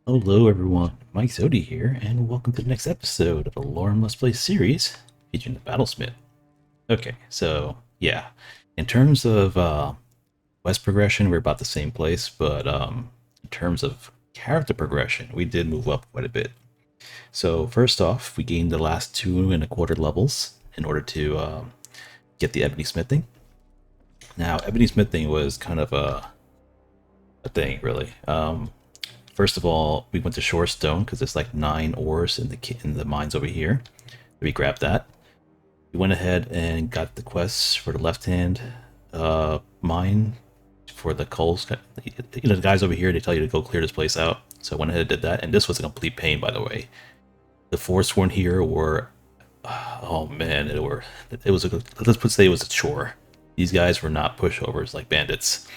Hello everyone, Mikezodia here, and welcome to the next episode of the Lorerim Let's Play series featuring the Battlesmith. Okay, so yeah, in terms of quest progression, we're about the same place, but in terms of character progression, we did move up quite a bit. So first off, we gained the last 2.25 levels in order to get the ebony smithing. Now, ebony smithing was kind of a thing, really. First of all, we went to Shorestone because there's like 9 ores in the mines over here. We grabbed that. We went ahead and got the quests for the left hand mine for the coals. You know, the guys over here, they tell you to go clear this place out. So I went ahead and did that, and this was a complete pain, by the way. The Forsworn here were, oh man, it was let's put say it was a chore. These guys were not pushovers like bandits.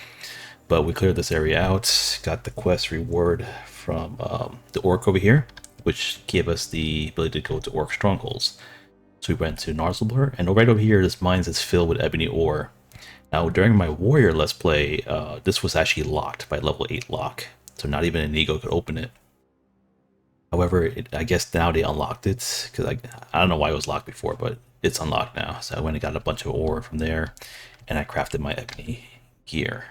But we cleared this area out, got the quest reward from the orc over here, which gave us the ability to go to orc strongholds. So we went to Narzelblur, and right over here, this mine is filled with ebony ore. Now, during my warrior let's play, this was actually locked by level 8 lock, so not even an ego could open it. However, I guess now they unlocked it, because I don't know why it was locked before, but it's unlocked now. So I went and got a bunch of ore from there, and I crafted my ebony gear.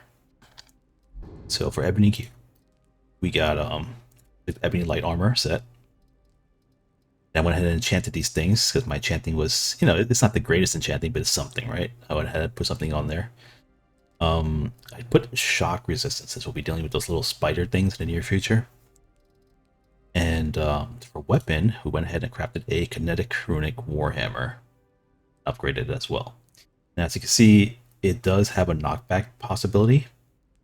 So for ebony gear, we got the ebony light armor set. I went ahead and enchanted these things because my enchanting was, it's not the greatest enchanting, but it's something, right? I went ahead and put something on there. I put shock resistance as we'll be dealing with those little spider things in the near future. And for weapon, we went ahead and crafted a kinetic runic warhammer, upgraded it as well. And as you can see, it does have a knockback possibility,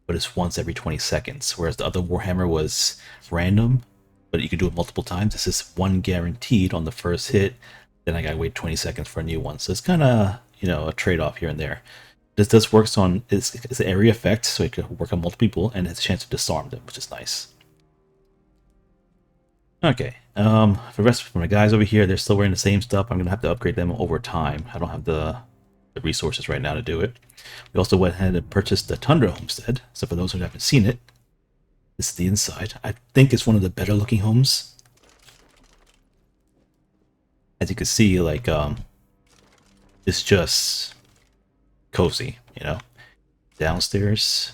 but it's once every 20 seconds, whereas the other Warhammer was random, but you can do it multiple times. This is one guaranteed on the first hit, then I gotta wait 20 seconds for a new one. So it's kind of, a trade-off here and there. This does works on, it's an area effect, so it can work on multiple people, and it's a chance to disarm them, which is nice. Okay, for the rest of my guys over here, they're still wearing the same stuff. I'm gonna have to upgrade them over time. I don't have the resources right now to do it. We also went ahead and purchased the Tundra Homestead. So for those who haven't seen it, this is the inside. I think it's one of the better looking homes. As you can see, like, it's just cozy, Downstairs,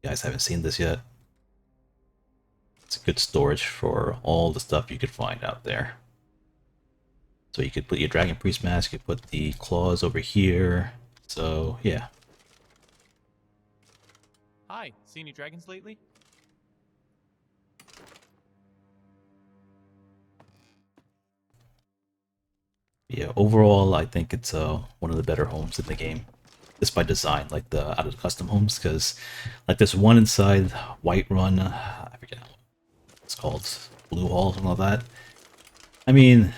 you guys haven't seen this yet. It's a good storage for all the stuff you could find out there. So you could put your Dragon Priest mask, you could put the claws over here. So, yeah. Hi, seen any dragons lately? Yeah, overall, I think it's one of the better homes in the game. Just by design, like the out of the custom homes, because like there's one inside Whiterun, I forget what it's called, Blue Hall, and all that. I mean,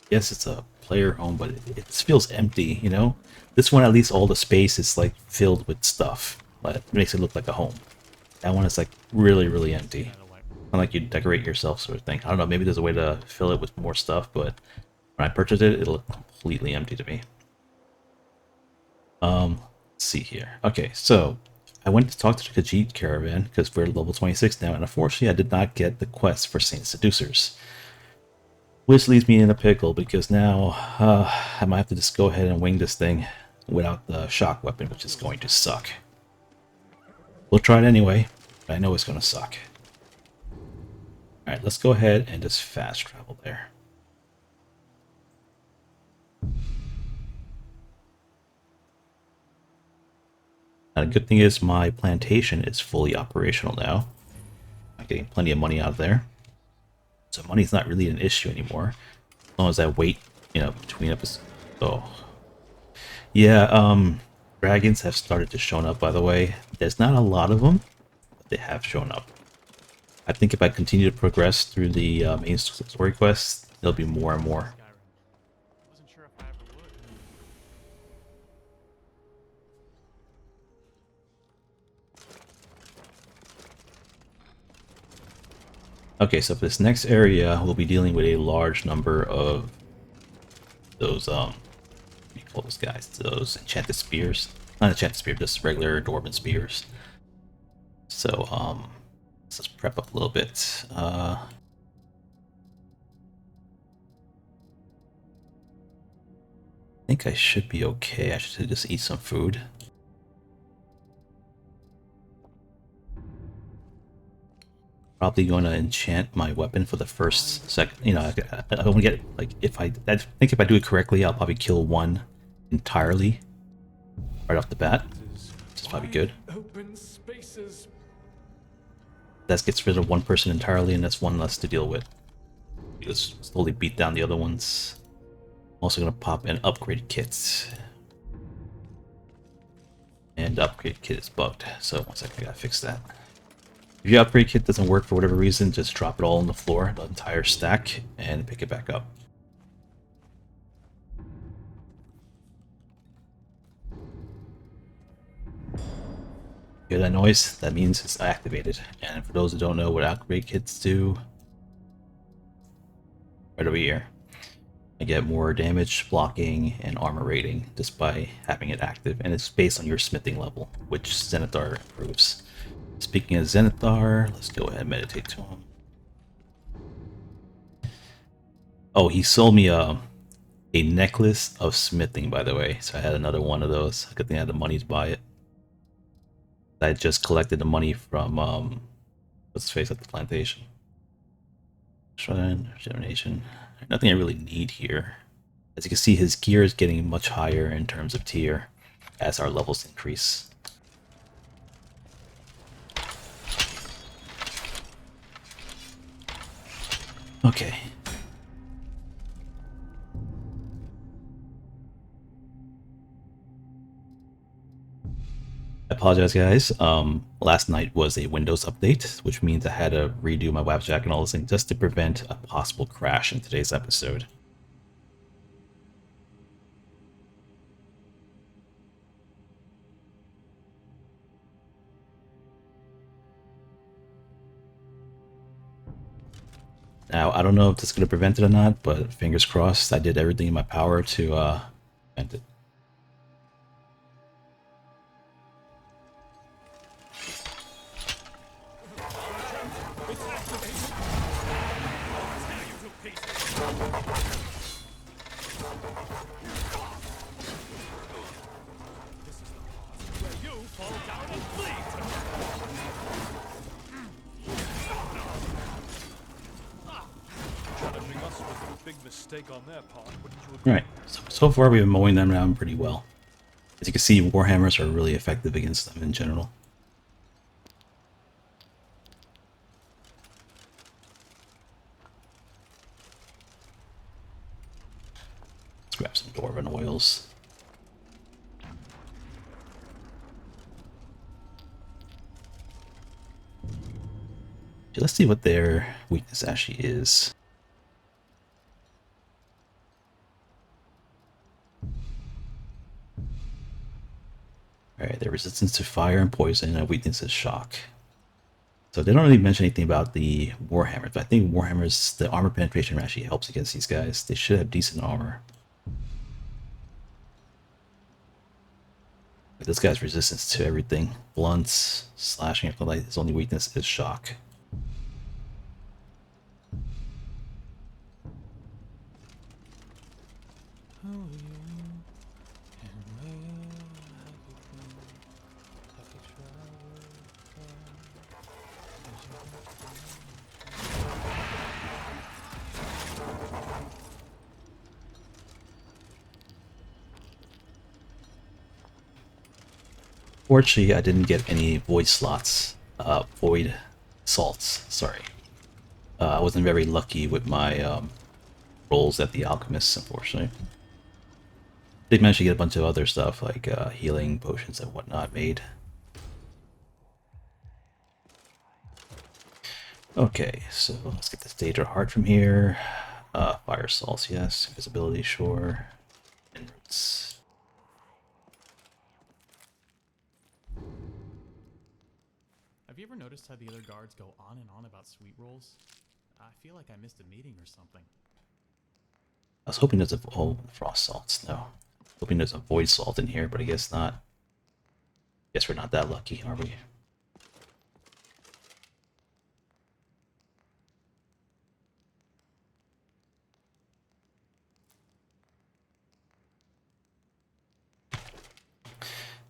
yes, it's a player home, but it feels empty, This one, at least all the space is like filled with stuff. Like, it makes it look like a home. That one is like really, really empty. Kind of like you decorate yourself sort of thing. I don't know, maybe there's a way to fill it with more stuff, but when I purchased it, it looked completely empty to me. Let's see here. Okay, so I went to talk to the Khajiit caravan because we're level 26 now, and unfortunately I did not get the quest for Saint Seducers. Which leaves me in a pickle because now I might have to just go ahead and wing this thing without the shock weapon, which is going to suck. We'll try it anyway, but I know it's going to suck. Alright, let's go ahead and just fast travel there. Now, the good thing is my plantation is fully operational now. I'm getting plenty of money out of there. So money's not really an issue anymore. As long as I wait, between episodes. Oh. Yeah, dragons have started to show up, by the way. There's not a lot of them, but they have shown up. I think if I continue to progress through the main story quests, there'll be more and more. Skyrim. Wasn't sure if I ever would. Okay, so for this next area, we'll be dealing with a large number of those, what do you call those guys? Those enchanted spears. Not enchanted spear, just regular Dwarven spears. So, Let's prep up a little bit. I think I should be okay. I should just eat some food. Probably going to enchant my weapon for the first second. You know, I don't want to get like I think if I do it correctly, I'll probably kill one entirely right off the bat. Which is probably good. Open spaces. That gets rid of one person entirely, and that's one less to deal with. You just slowly beat down the other ones. I'm also gonna pop an upgrade kit. And the upgrade kit is bugged, so 1 second, I gotta fix that. If your upgrade kit doesn't work for whatever reason, just drop it all on the floor, the entire stack, and pick it back up. Hear that noise? That means it's activated. And for those who don't know what upgrade kits do, right over here, I get more damage, blocking, and armor rating just by having it active, and it's based on your smithing level, which Zenithar improves. Speaking of Zenithar, let's go ahead and meditate to him. Oh, he sold me a necklace of smithing, by the way, so I had another one of those. Good thing I had the money to buy it. I just collected the money from, what's his face at the plantation. Shrine, regeneration. Nothing I really need here. As you can see, his gear is getting much higher in terms of tier as our levels increase. Okay. I apologize, guys. Last night was a Windows update, which means I had to redo my Wapjack and all this thing just to prevent a possible crash in today's episode. Now, I don't know if this is going to prevent it or not, but fingers crossed, I did everything in my power to prevent it. Right, so far we've been mowing them down pretty well. As you can see, Warhammers are really effective against them in general. Let's grab some Dwarven oils. Let's see what their weakness actually is. Alright, their resistance to fire and poison, and their weakness is shock. So they don't really mention anything about the Warhammers, but I think Warhammers, the armor penetration actually helps against these guys. They should have decent armor. But this guy's resistance to everything. Blunts, slashing, after light, his only weakness is shock. Fortunately, I didn't get any void slots, void salts, sorry. I wasn't very lucky with my rolls at the alchemists, unfortunately. Did manage to get a bunch of other stuff like healing potions and whatnot made. Okay, so let's get this Daedra Heart from here. Fire salts, yes. Invisibility, sure. And roots. Have you ever noticed how the other guards go on and on about sweet rolls? I feel like I missed a meeting or something. I was hoping there's a frost salts. No, hoping there's a void salt in here, but I guess not. Guess we're not that lucky, are we?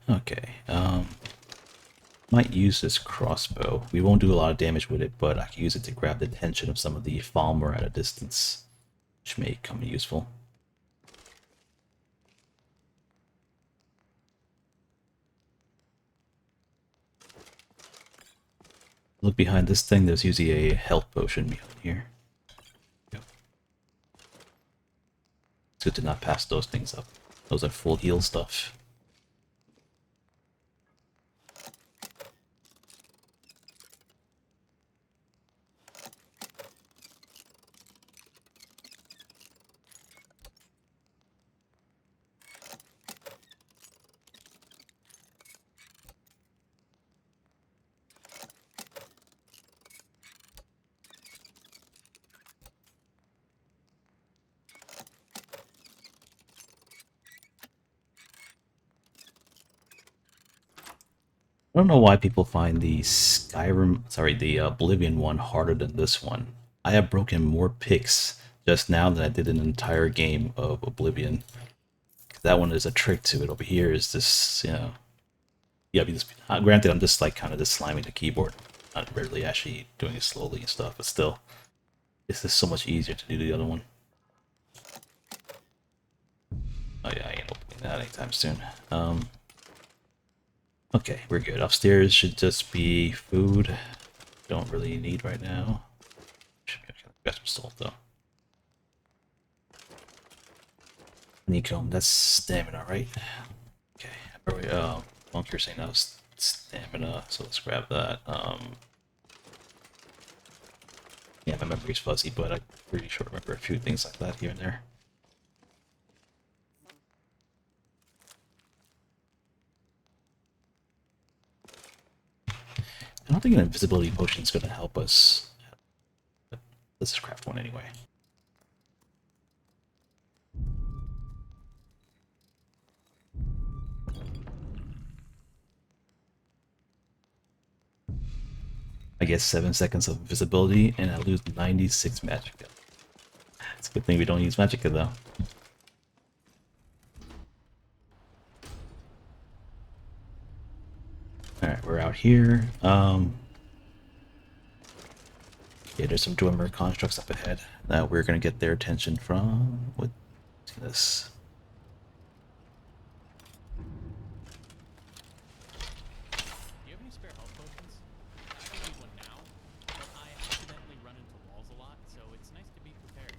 Okay, might use this crossbow. We won't do a lot of damage with it, but I can use it to grab the attention of some of the Falmer at a distance, which may come useful. Look behind this thing, there's usually a health potion behind here. Yep. It's good to not pass those things up. Those are full heal stuff. I don't know why people find the the Oblivion one harder than this one. I have broken more picks just now than I did in an entire game of Oblivion. That one is a trick to it. Over here is this, yeah, because granted, I'm just like kind of just slamming the keyboard, not really actually doing it slowly and stuff, but still, it's just so much easier to do the other one. Oh yeah, I ain't opening that anytime soon. Okay, we're good. Upstairs should just be food. Don't really need right now. Should be okay. Got some salt though. Honeycomb, that's stamina, right? Okay. Monk, you're saying that was stamina, so let's grab that. Yeah, my memory's fuzzy, but I'm pretty sure I remember a few things like that here and there. I don't think an invisibility potion is going to help us. Let's just craft one anyway. I get 7 seconds of invisibility, and I lose 96 magicka. It's a good thing we don't use magicka, though. Alright, we're out here. Yeah, there's some Dwemer constructs up ahead that we're gonna get their attention from. What's this? Do you have any spare health potions? I don't need one now, but I accidentally run into walls a lot, so it's nice to be prepared.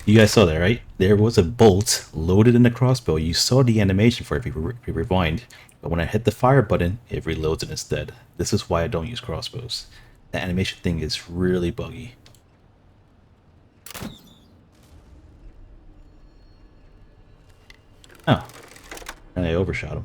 You guys saw that, right? There was a bolt loaded in the crossbow. You saw the animation for it if you rewind, but when I hit the fire button, it reloads it instead. This is why I don't use crossbows. The animation thing is really buggy. Oh, and I overshot him.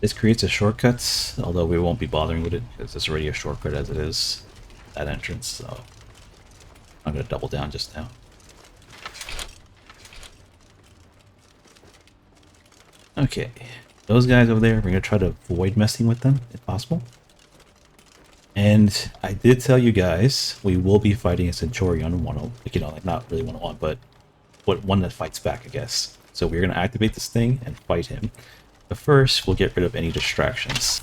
This creates a shortcut, although we won't be bothering with it because it's already a shortcut as it is, that entrance, so I'm going to double down just now. Okay, those guys over there, we're going to try to avoid messing with them if possible. And I did tell you guys we will be fighting a Centurion like not really one-on-one, but one that fights back, I guess. So we're going to activate this thing and fight him. But first, we'll get rid of any distractions.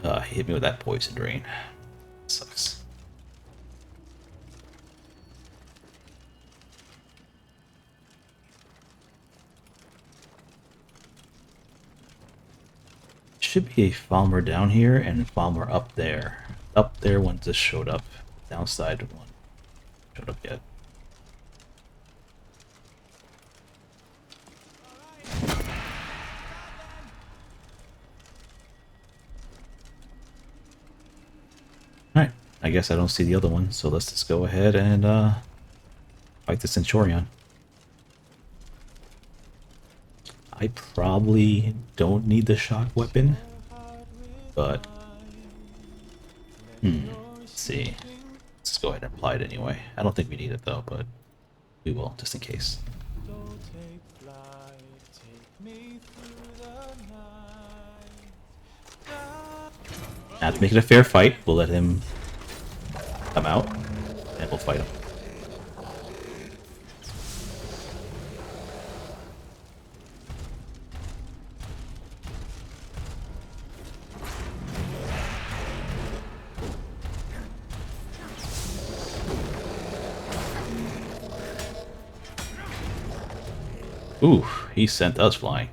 He hit me with that poison drain. Sucks. Should be a Falmer down here and a Falmer up there. Up there one just showed up. Downside one showed up yet. I guess I don't see the other one, so let's just go ahead and fight the Centurion. I probably don't need the shock weapon, but let's see. Let's just go ahead and apply it anyway. I don't think we need it though, but we will just in case. Now to make it a fair fight, we'll let him come out and we'll fight him. Ooh, he sent us flying.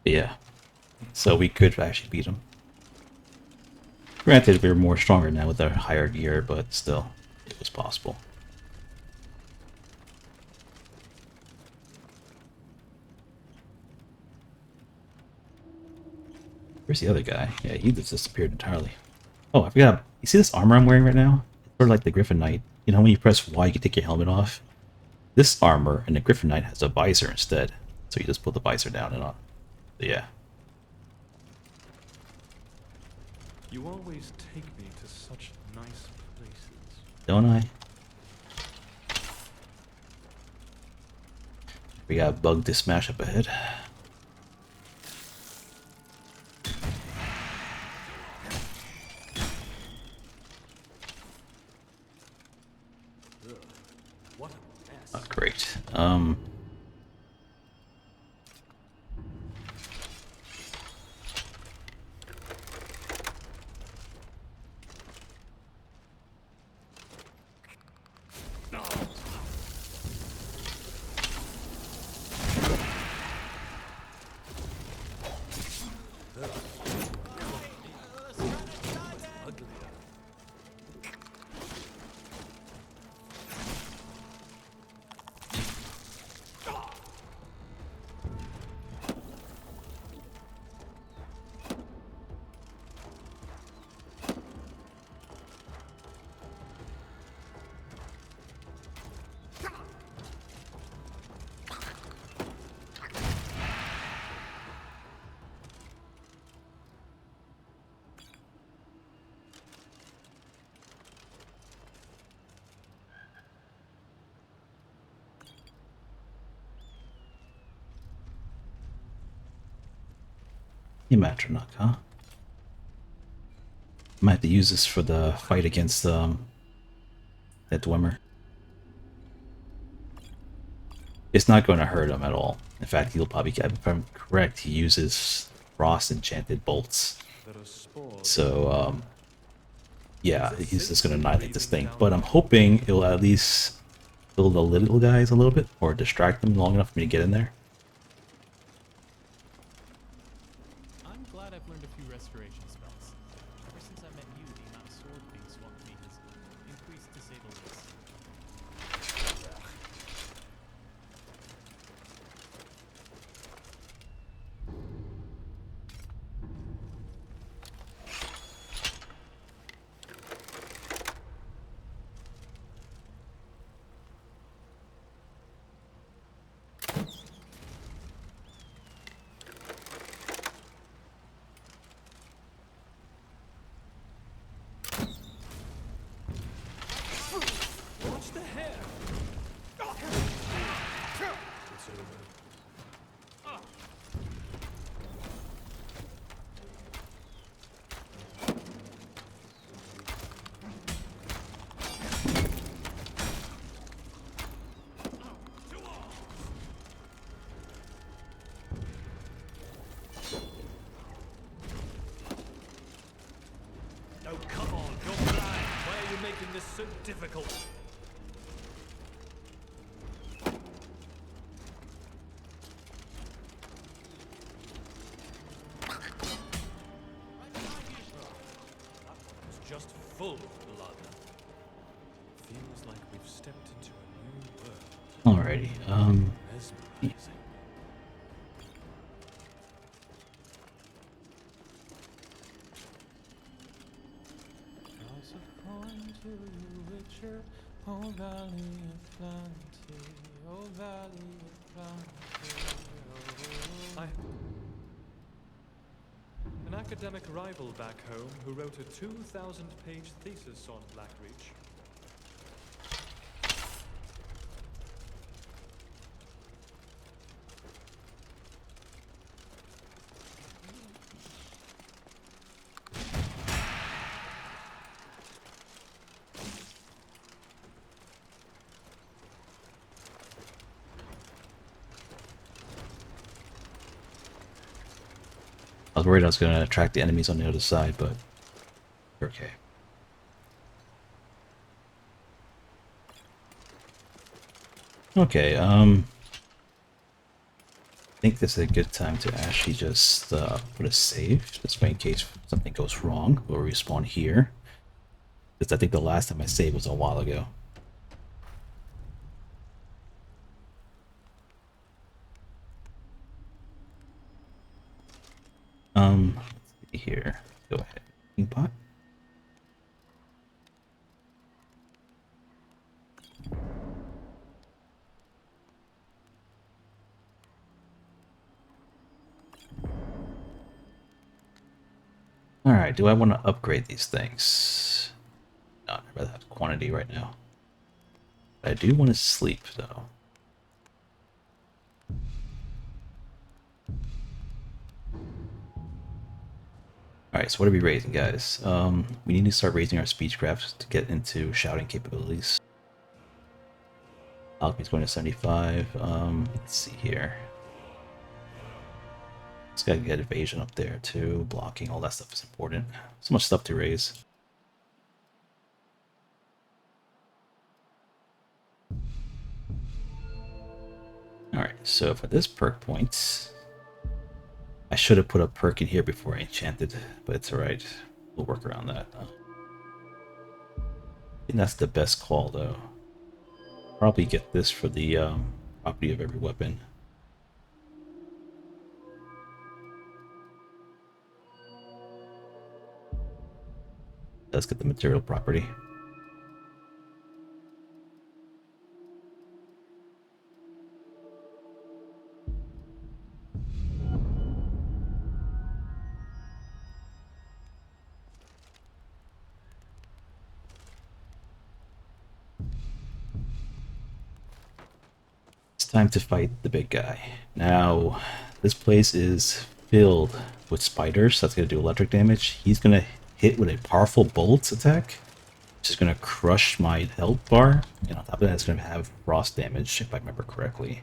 Yeah, so we could actually beat him. Granted, we're more stronger now with our higher gear, but still, it was possible. Where's the other guy? Yeah, he just disappeared entirely. Oh, I forgot. You see this armor I'm wearing right now? It's sort of like the Griffin Knight. You know, when you press Y, you can take your helmet off. This armor in the Griffin Knight has a visor instead. So you just put the visor down and on. So yeah. You always take me to such nice places. Don't I? We got bug to smash up ahead. What a mess. Oh, great. Hematronach, huh? Might have to use this for the fight against that Dwemer. It's not going to hurt him at all. In fact, he'll probably get, if I'm correct, he uses frost enchanted bolts. So, yeah, he's just going to annihilate this thing. But I'm hoping it'll at least kill the little guys a little bit, or distract them long enough for me to get in there. I'm glad I've learned a few restoration spells. Ever since I met you, the amount of sword being swung to me has increased to say the least. Watch the hair. It's over. Oh, come on, you're blind. Why are you making this so difficult? just full of blood. Feels like we've stepped into a new world. Alrighty. Mesmerizing. Toss a coin to you, Witcher. Oh, Valley of Plenty. Oh, Valley of Plenty. Oh. An academic rival back home who wrote a 2,000-page thesis on Blackreach. I was worried I was going to attract the enemies on the other side, but okay. Okay, I think this is a good time to actually just put a save, this way in case something goes wrong. We'll respawn here. Because I think the last time I saved was a while ago. Let's see here. Go ahead. Pot. Alright, do I want to upgrade these things? No, I'd rather have quantity right now. But I do want to sleep, though. Alright, so what are we raising, guys? We need to start raising our speechcraft to get into shouting capabilities. Alchemy's going to 75. Let's see here. Just gotta get evasion up there too. Blocking, all that stuff is important. So much stuff to raise. Alright, so for this perk point, I should have put a perk in here before I enchanted, but it's alright. We'll work around that. I think that's the best call though. Probably get this for the property of every weapon. Let's get the material property. It's time to fight the big guy. Now, this place is filled with spiders. That's going to do electric damage. He's going to hit with a powerful bolt attack, which is going to crush my health bar. And on top of that, it's going to have frost damage, if I remember correctly.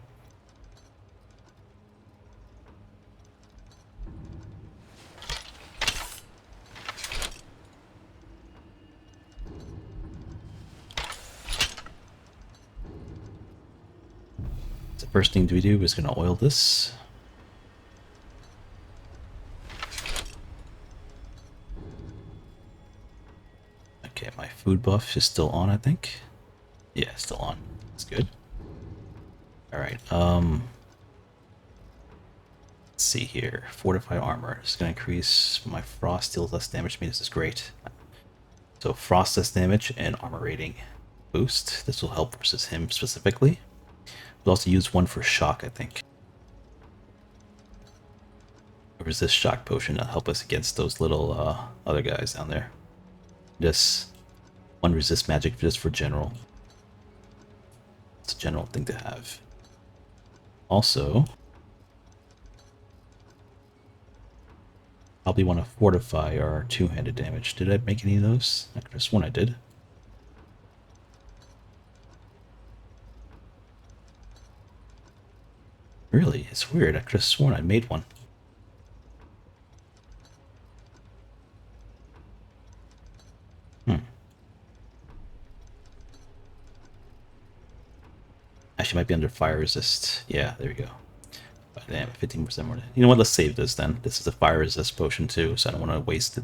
The first thing we do is going to oil this. Okay, my food buff is still on, I think. Yeah, still on. That's good. Alright, let's see here. Fortify armor. It's going to increase my frost, deals less damage to me. This is great. So frost less damage and armor rating boost. This will help versus him specifically. We'll also use one for shock, I think. Resist shock potion to help us against those little other guys down there. This one resist magic just for general. It's a general thing to have. Also, probably want to fortify our two-handed damage. Did I make any of those? I could have sworn I did. Really? It's weird. I could have sworn I made one. Actually, might be under fire resist. Yeah, there we go. But damn, 15% more. You know what? Let's save this then. This is a fire resist potion too, so I don't want to waste it.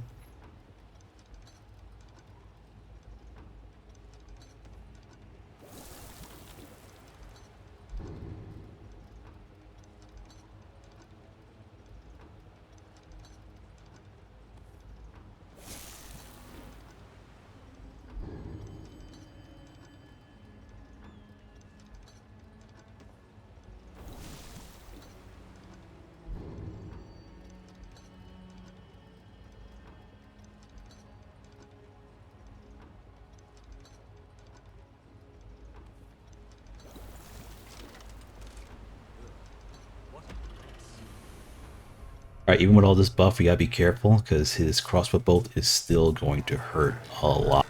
Alright, even with all this buff, we gotta be careful, because his crossbow bolt is still going to hurt a lot.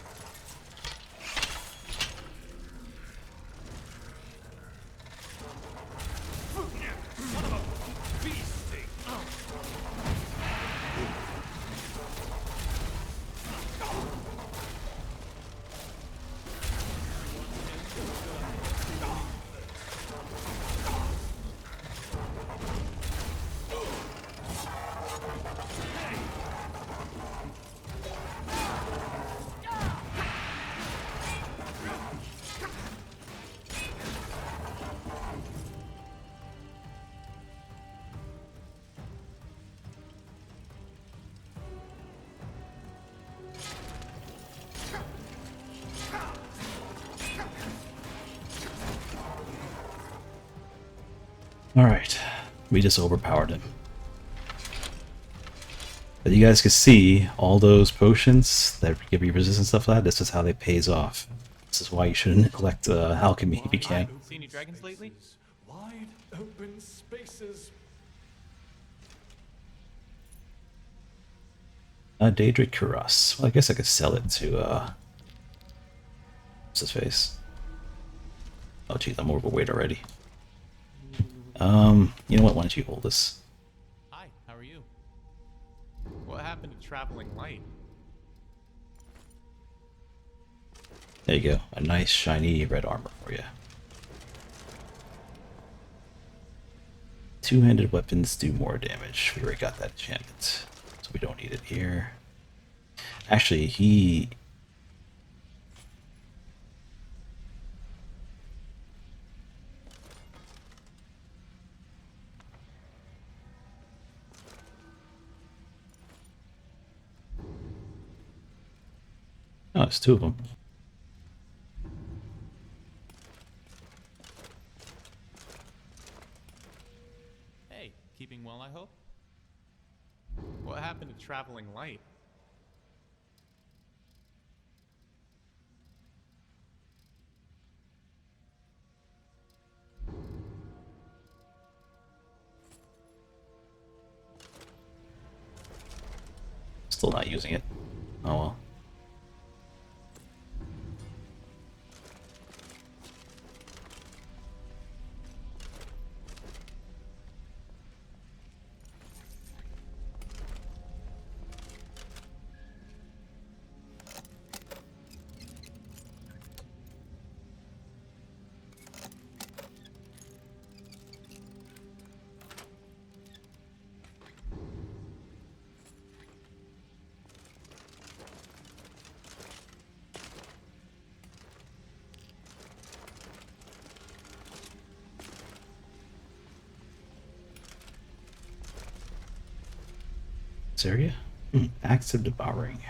Alright, we just overpowered him. But you guys can see, all those potions that give you resistance stuff like that, this is how they pays off. This is why you shouldn't neglect alchemy if you can. See any dragons lately? Wide open spaces. Daedric Cuirass. Well, I guess I could sell it to, what's his face? Oh geez, I'm overweight already. You know what, why don't you hold this? Hi, how are you? What happened to traveling light? There you go, a nice shiny red armor for you. Two-handed weapons do more damage. We already got that enchantment, so we don't need it here. Actually, he... Oh, it's two of them. Hey, keeping well, I hope? What happened to traveling light? Still not using it. Oh well. This area? Acts of devouring.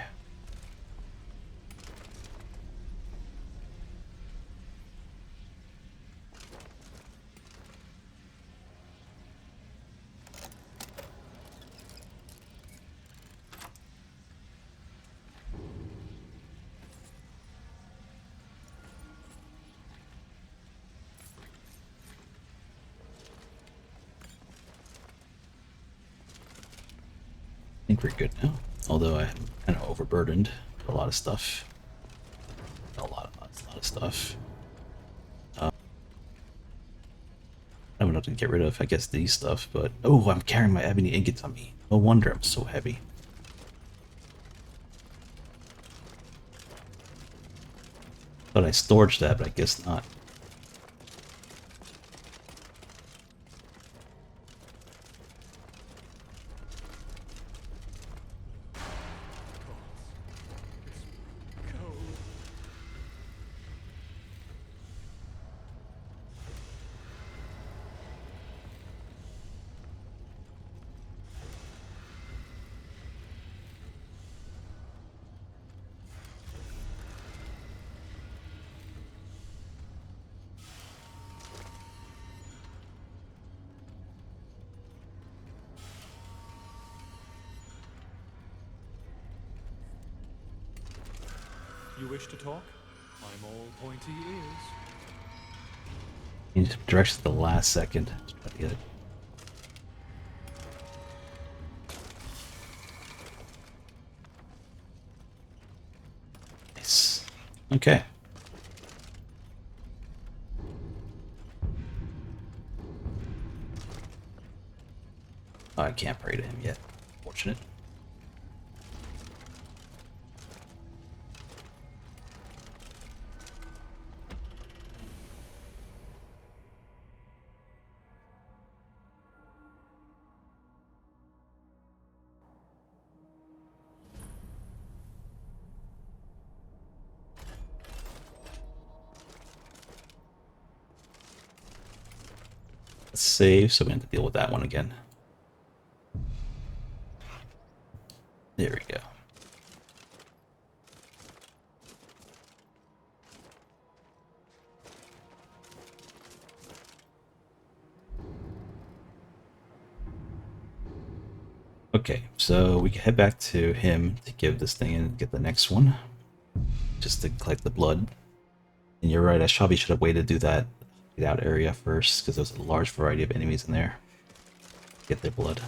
I think we're good now. Although I'm kind of overburdened with a lot of stuff. A lot of stuff. I have enough to get rid of, I guess, these stuff, but... Oh, I'm carrying my ebony ingots on me. No wonder I'm so heavy. Thought I storaged that, but I guess not. You wish to talk? I'm all pointy ears. You need directions at the last second. Just try to get it. Nice. Okay. Oh, I can't pray to him yet. Fortunate. Let's save, so we have to deal with that one again. There we go. Okay, so we can head back to him to give this thing and get the next one, just to collect the blood. And you're right, I probably should have waited to do that get out area first, because there's a large variety of enemies in there. Get their blood.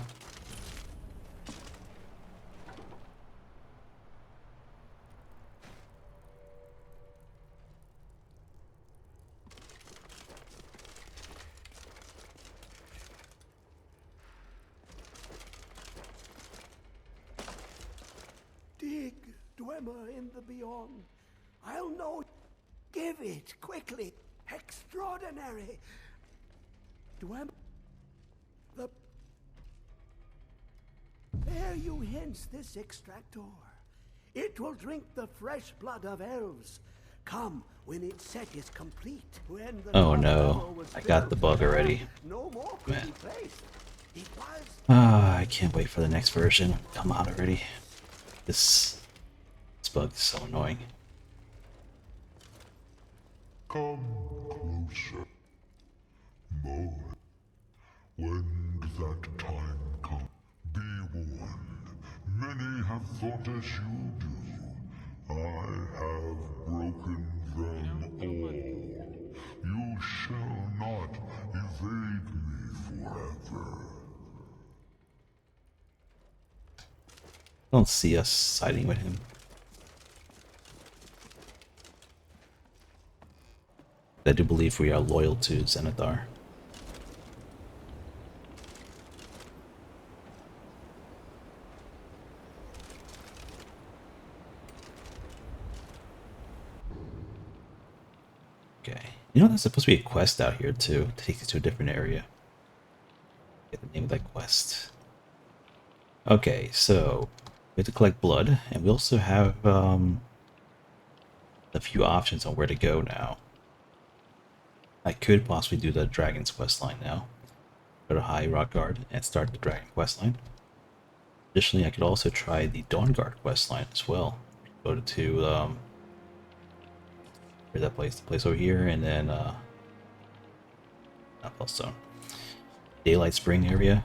Dig, Dwemer in the beyond. I'll know. Give it quickly. Extraordinary. Dwemer. The. Bear you hence this extractor. It will drink the fresh blood of elves. Come when its set is complete. When the Oh top no, tower was I got built, the bug already. no more could Man. be placed. It was. Ah, I can't wait for the next version. Come out already. This bug is so annoying. Come closer, Moe. When that time comes, be warned. Many have thought as you do. I have broken them all. You shall not evade me forever. Don't see us siding with him. I do believe we are loyal to Zenithar. Okay. You know, there's supposed to be a quest out here too, to take you to a different area. Get the name of that quest. Okay, so we have to collect blood, and we also have a few options on where to go now. I could possibly do the Dragon's quest line now. Go to High Rock Guard and start the Dragon quest line. Additionally, I could also try the Dawn Guard quest line as well. Go to where's that place? The place over here, and then not Bellstone, Daylight Spring area,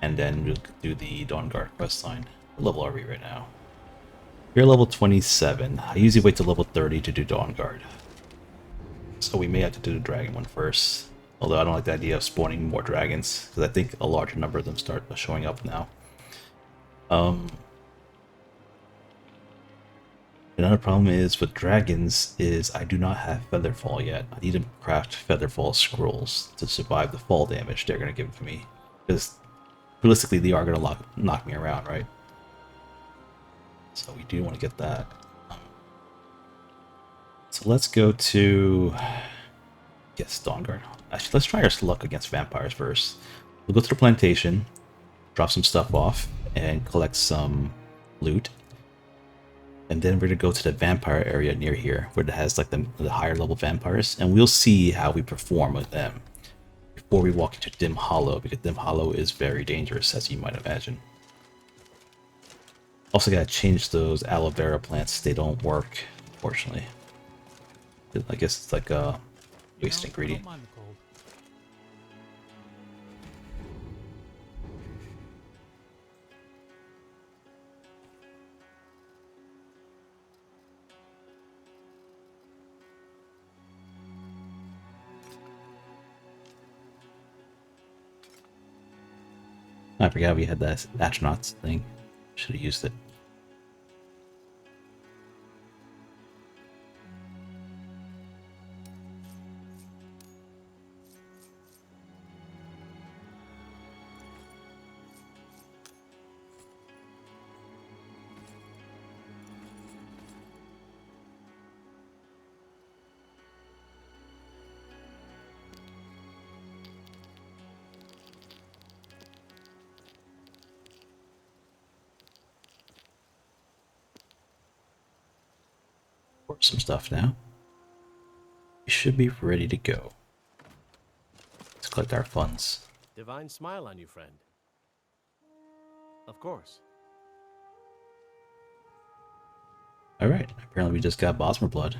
and then we'll do the Dawn Guard quest line. What level are we right now? We're level 27. I usually wait till level 30 to do Dawn Guard. So we may have to do the dragon one first. Although I don't like the idea of spawning more dragons, because I think a larger number of them start showing up now. Another problem is with dragons is I do not have Featherfall yet. I need to craft Featherfall scrolls to survive the fall damage they're going to give to me. Because realistically they are going to knock me around, right? So we do want to get that. So let's go to... Yes, Dawnguard. Actually, let's try our luck against vampires first. We'll go to the plantation, drop some stuff off, and collect some loot. And then we're going to go to the vampire area near here, where it has like the higher level vampires, and we'll see how we perform with them before we walk into Dim Hollow, because Dim Hollow is very dangerous, as you might imagine. Also gotta change those aloe vera plants. They don't work, unfortunately. I guess it's like a waste ingredient. I don't mind the cold. I forgot we had that astronauts thing. Should have used it. Pour some stuff now. We should be ready to go. Let's collect our funds. Divine smile on you, friend. Of course. Alright, apparently we just got Bosmer blood.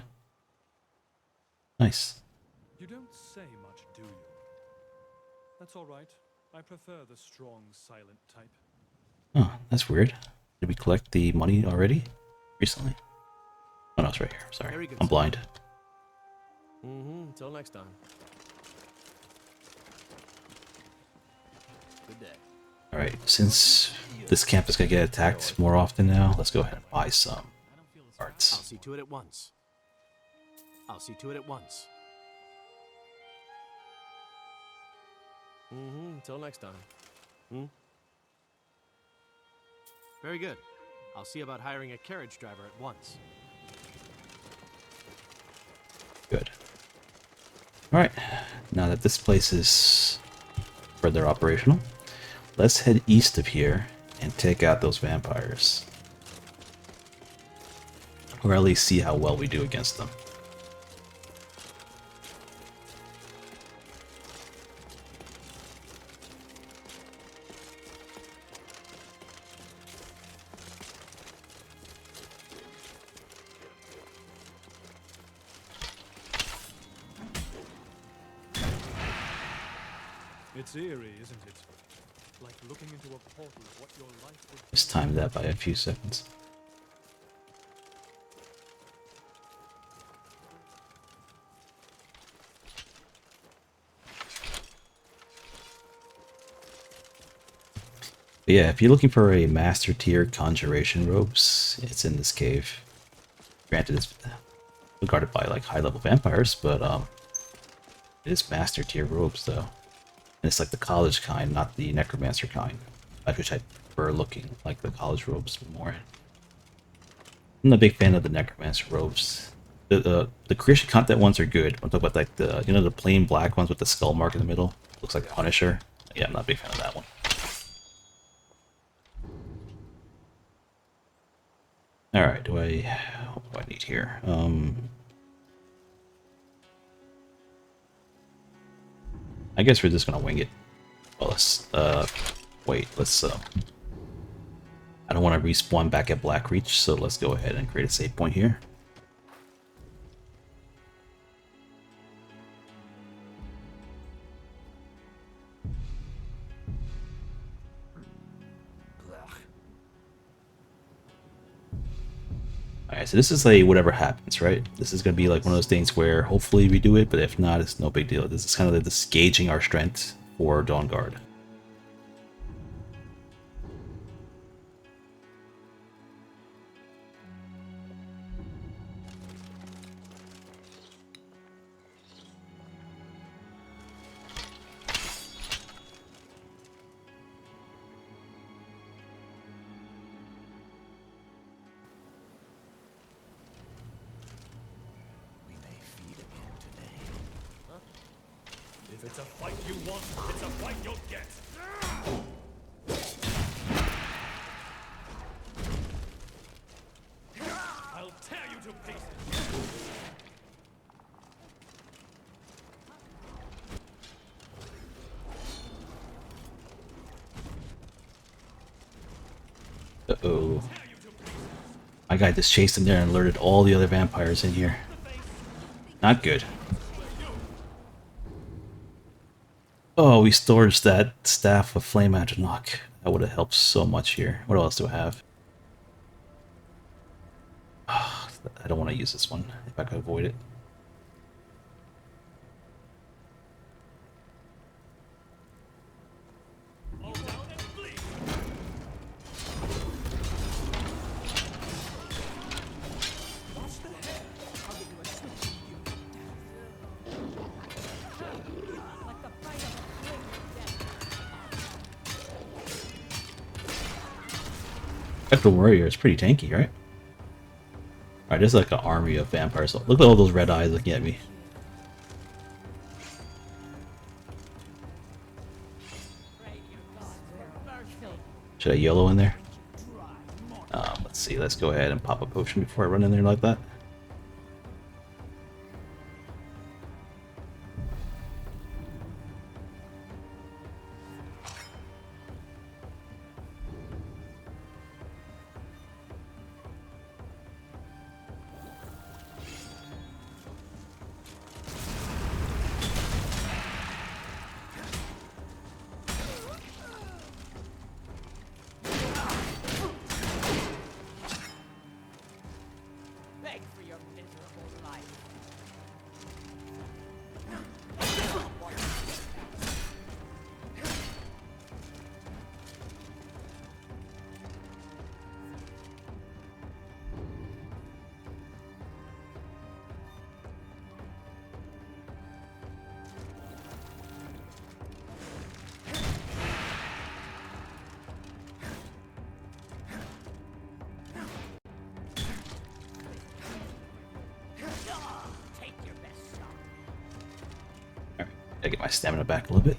Nice. You don't say much, do you? That's all right. I prefer the strong, silent type. Oh, that's weird. Did we collect the money already? Recently? Oh no, it's right here. Sorry. Very good, I'm sir. blind. Until next time. Good day. Alright, since this camp is gonna get attacked more often now, let's go ahead and buy some I'll arts. see to it at once. I'll see to it at once. Until next time. Very good. I'll see about hiring a carriage driver at once. Good. Alright, now that this place is further operational, let's head east of here and take out those vampires. Or at least see how well we do against them. It's eerie, isn't it? Like looking into a portal of what your life would be. Just time that by a few seconds. But yeah, if you're looking for a master tier conjuration robes, it's in this cave. Granted, it's regarded by like high level vampires, but it is master tier robes though. And it's like the college kind, not the necromancer kind. Which I prefer looking like the college robes more. I'm not a big fan of the necromancer robes. The creation content ones are good. I'm talking about like the the plain black ones with the skull mark in the middle. Looks like Punisher. Yeah, I'm not a big fan of that one. Alright, what do I need here? I guess we're just gonna wing it. Well, let's, wait, let's, I don't want to respawn back at Blackreach, so let's go ahead and create a save point here. Alright, so this is like whatever happens, right? This is going to be like one of those things where hopefully we do it, but if not, it's no big deal. This is kind of like this gauging our strength for Dawn Guard. If it's a fight you want, it's a fight you'll get. I'll tear you to pieces. Uh-oh. My guy just chased him there and alerted all the other vampires in here. Not good. Oh, we stored that staff of flame Agenok. That would have helped so much here. What else do I have? I don't want to use this one if I could avoid it. The warrior is pretty tanky, right? Alright, there's like an army of vampires. Look at all those red eyes looking at me. Should I yellow in there? Let's see, let's go ahead and pop a potion before I run in there like that. Alright, gotta get my stamina back a little bit.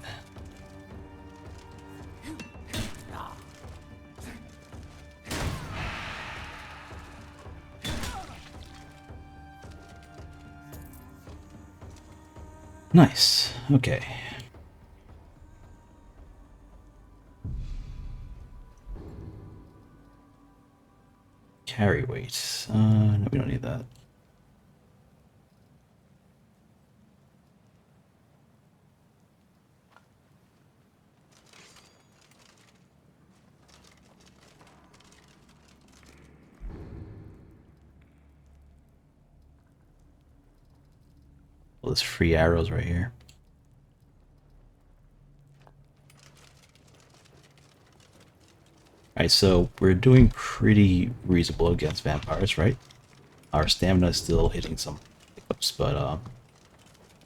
Nice. Okay. Carry weight. No, we don't need that. All those free arrows right here. Alright, so we're doing pretty reasonable against vampires, right? Our stamina is still hitting some hiccups, but for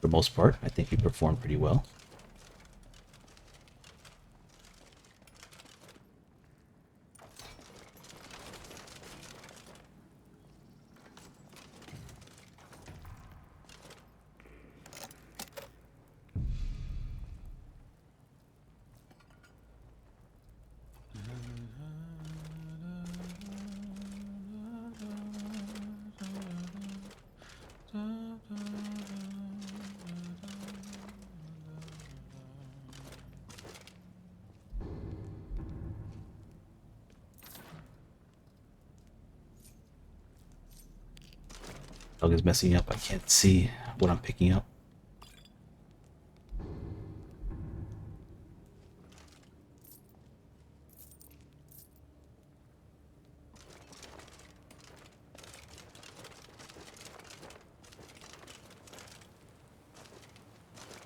the most part, I think we performed pretty well. Dog is messing up. I can't see what I'm picking up.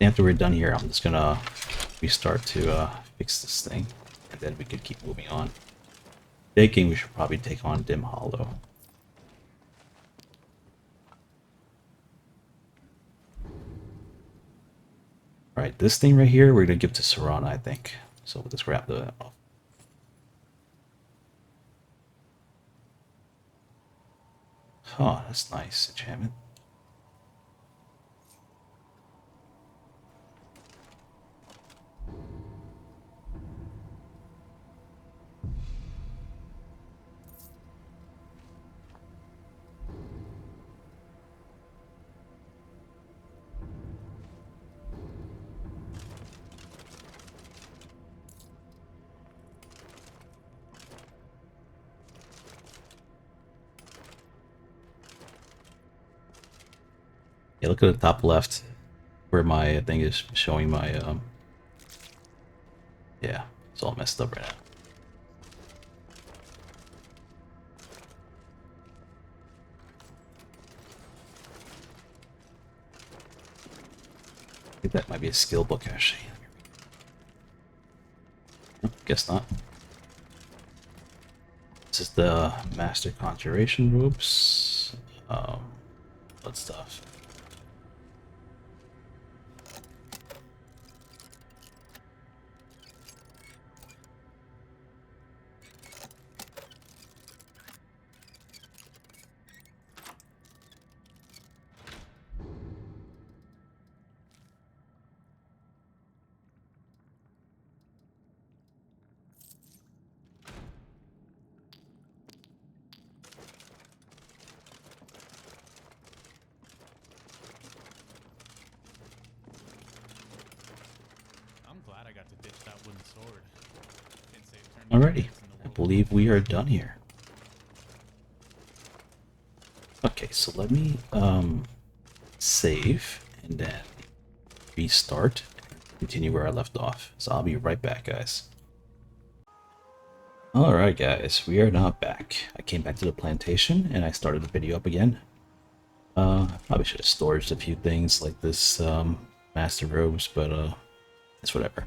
After we're done here, I'm just gonna restart to fix this thing, and then we can keep moving on. Thinking we should probably take on Dim Hollow. Right, this thing right here, we're gonna give to Serana, I think. So we'll just grab the. Oh, that's nice enchantment. Yeah, look at the top left where my thing is showing my yeah, it's all messed up right now. I think that might be a skill book actually. Guess not. This is the Master Conjuration Ropes. What stuff? I'm glad I got to ditch that wooden sword. Didn't say it turned Alrighty, into I the wolf. believe we are done here. Okay, so let me save and then restart and continue where I left off. So I'll be right back, guys. Alright guys, we are now back. I came back to the plantation and I started the video up again. Probably should have stored a few things like this master robes, but it's whatever.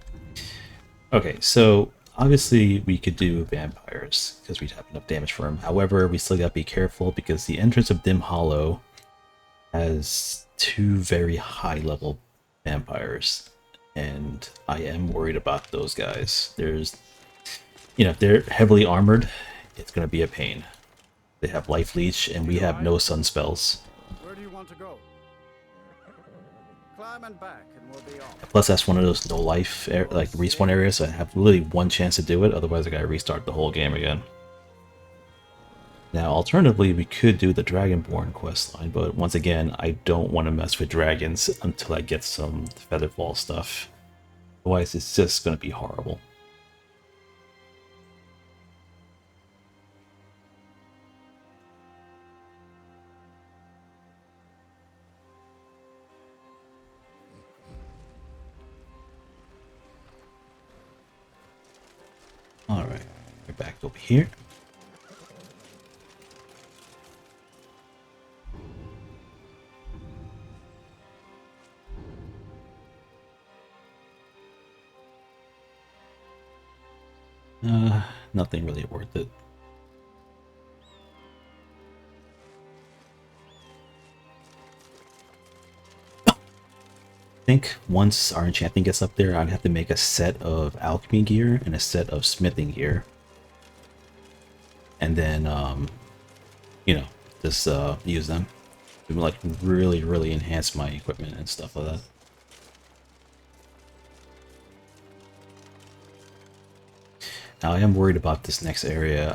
Okay, so obviously we could do vampires because we'd have enough damage for them. However, we still gotta be careful because the entrance of Dim Hollow has 2 very high level vampires, and I am worried about those guys. There's, if they're heavily armored, it's gonna be a pain. They have life leech, and we have no sun spells. Where do you want to go? Climb and back, and we'll be off. Plus, that's one of those no life like respawn areas, so I have literally one chance to do it. Otherwise, I gotta restart the whole game again. Now, alternatively, we could do the Dragonborn questline, but once again, I don't want to mess with dragons until I get some Featherfall stuff. Otherwise, it's just gonna be horrible. Alright, we're back over here. Nothing really worth it. I think once our enchanting gets up there, I'd have to make a set of alchemy gear and a set of smithing gear. And then, just use them to like really enhance my equipment and stuff like that. Now I am worried about this next area.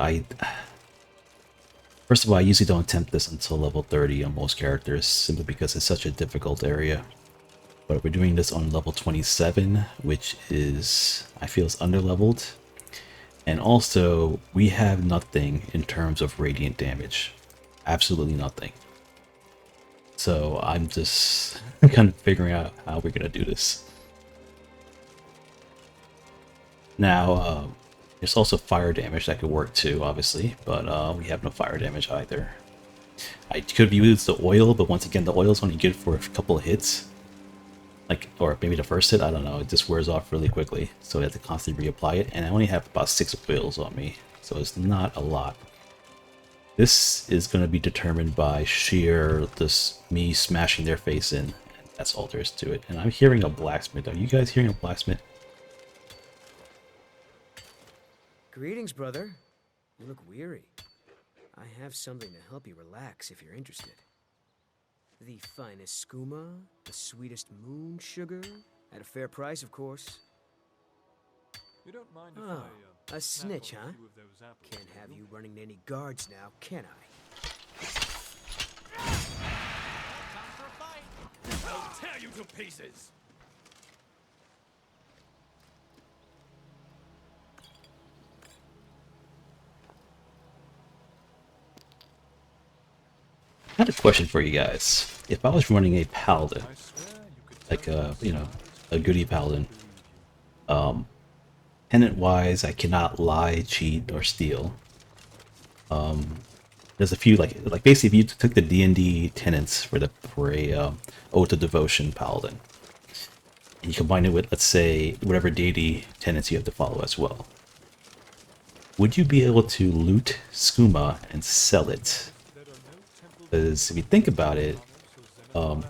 First of all, I usually don't attempt this until level 30 on most characters, simply because it's such a difficult area. But we're doing this on level 27, which is, I feel, is underleveled. And also, we have nothing in terms of radiant damage. Absolutely nothing. So I'm just kind of figuring out how we're gonna do this. Now, there's also fire damage that could work too, obviously, but we have no fire damage either. I could have used the oil, but once again, the oil is only good for a couple of hits. Like, or maybe the first hit, I don't know, it just wears off really quickly, so I have to constantly reapply it, and I only have about 6 oils on me, so it's not a lot. This is going to be determined by sheer me smashing their face in, and that's all there is to it. And I'm hearing a blacksmith. Are you guys hearing a blacksmith? Greetings, brother. You look weary. I have something to help you relax if you're interested. The finest skooma, the sweetest moon sugar, at a fair price, of course. You don't mind if Oh, a snitch, sample huh? a few of those apples, Can't do have you? you running any guards now, can I? Time for a fight. I'll tear you to pieces! I had a question for you guys. If I was running a paladin, I swear you could like tell a goody paladin, tenant-wise, I cannot lie, cheat, or steal. There's a few like basically, if you took the D&D tenants for a Oath of Devotion paladin, and you combine it with, let's say, whatever deity tenants you have to follow as well, would you be able to loot skooma and sell it? Because if you think about it,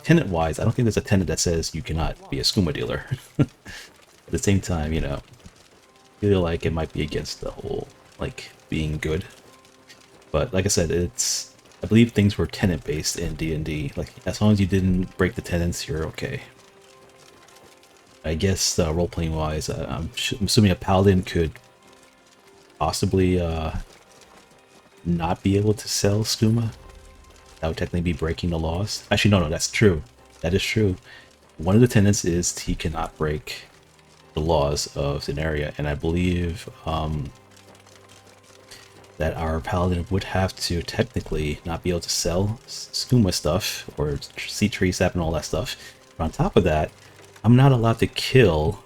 tenant-wise, I don't think there's a tenant that says you cannot be a skooma dealer. At the same time, I feel like it might be against the whole, like, being good. But like I said, I believe things were tenant-based in D&D. Like, as long as you didn't break the tenants, you're okay. I guess role-playing wise, I'm assuming a paladin could possibly not be able to sell skooma. That would technically be breaking the laws. Actually, no, that's true. That is true. One of the tenets is he cannot break the laws of an area, and I believe that our paladin would have to technically not be able to sell skooma stuff or sea tree sap and all that stuff. But on top of that, I'm not allowed to kill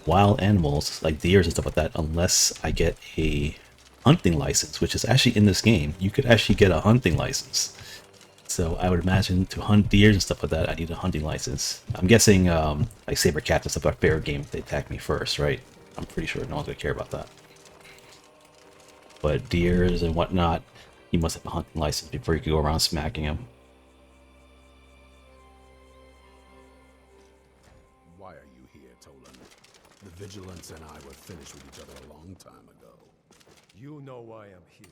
wild animals like deers and stuff like that unless I get a hunting license, which is actually in this game. You could actually get a hunting license. So I would imagine to hunt deers and stuff like that, I need a hunting license. I'm guessing like saber cats and stuff are fair game if they attack me first, right? I'm pretty sure no one's gonna care about that. But deers and whatnot, you must have a hunting license before you can go around smacking them. Why are you here, Tolan? The Vigilance and I were finished with each other a long time ago. You know why I'm here.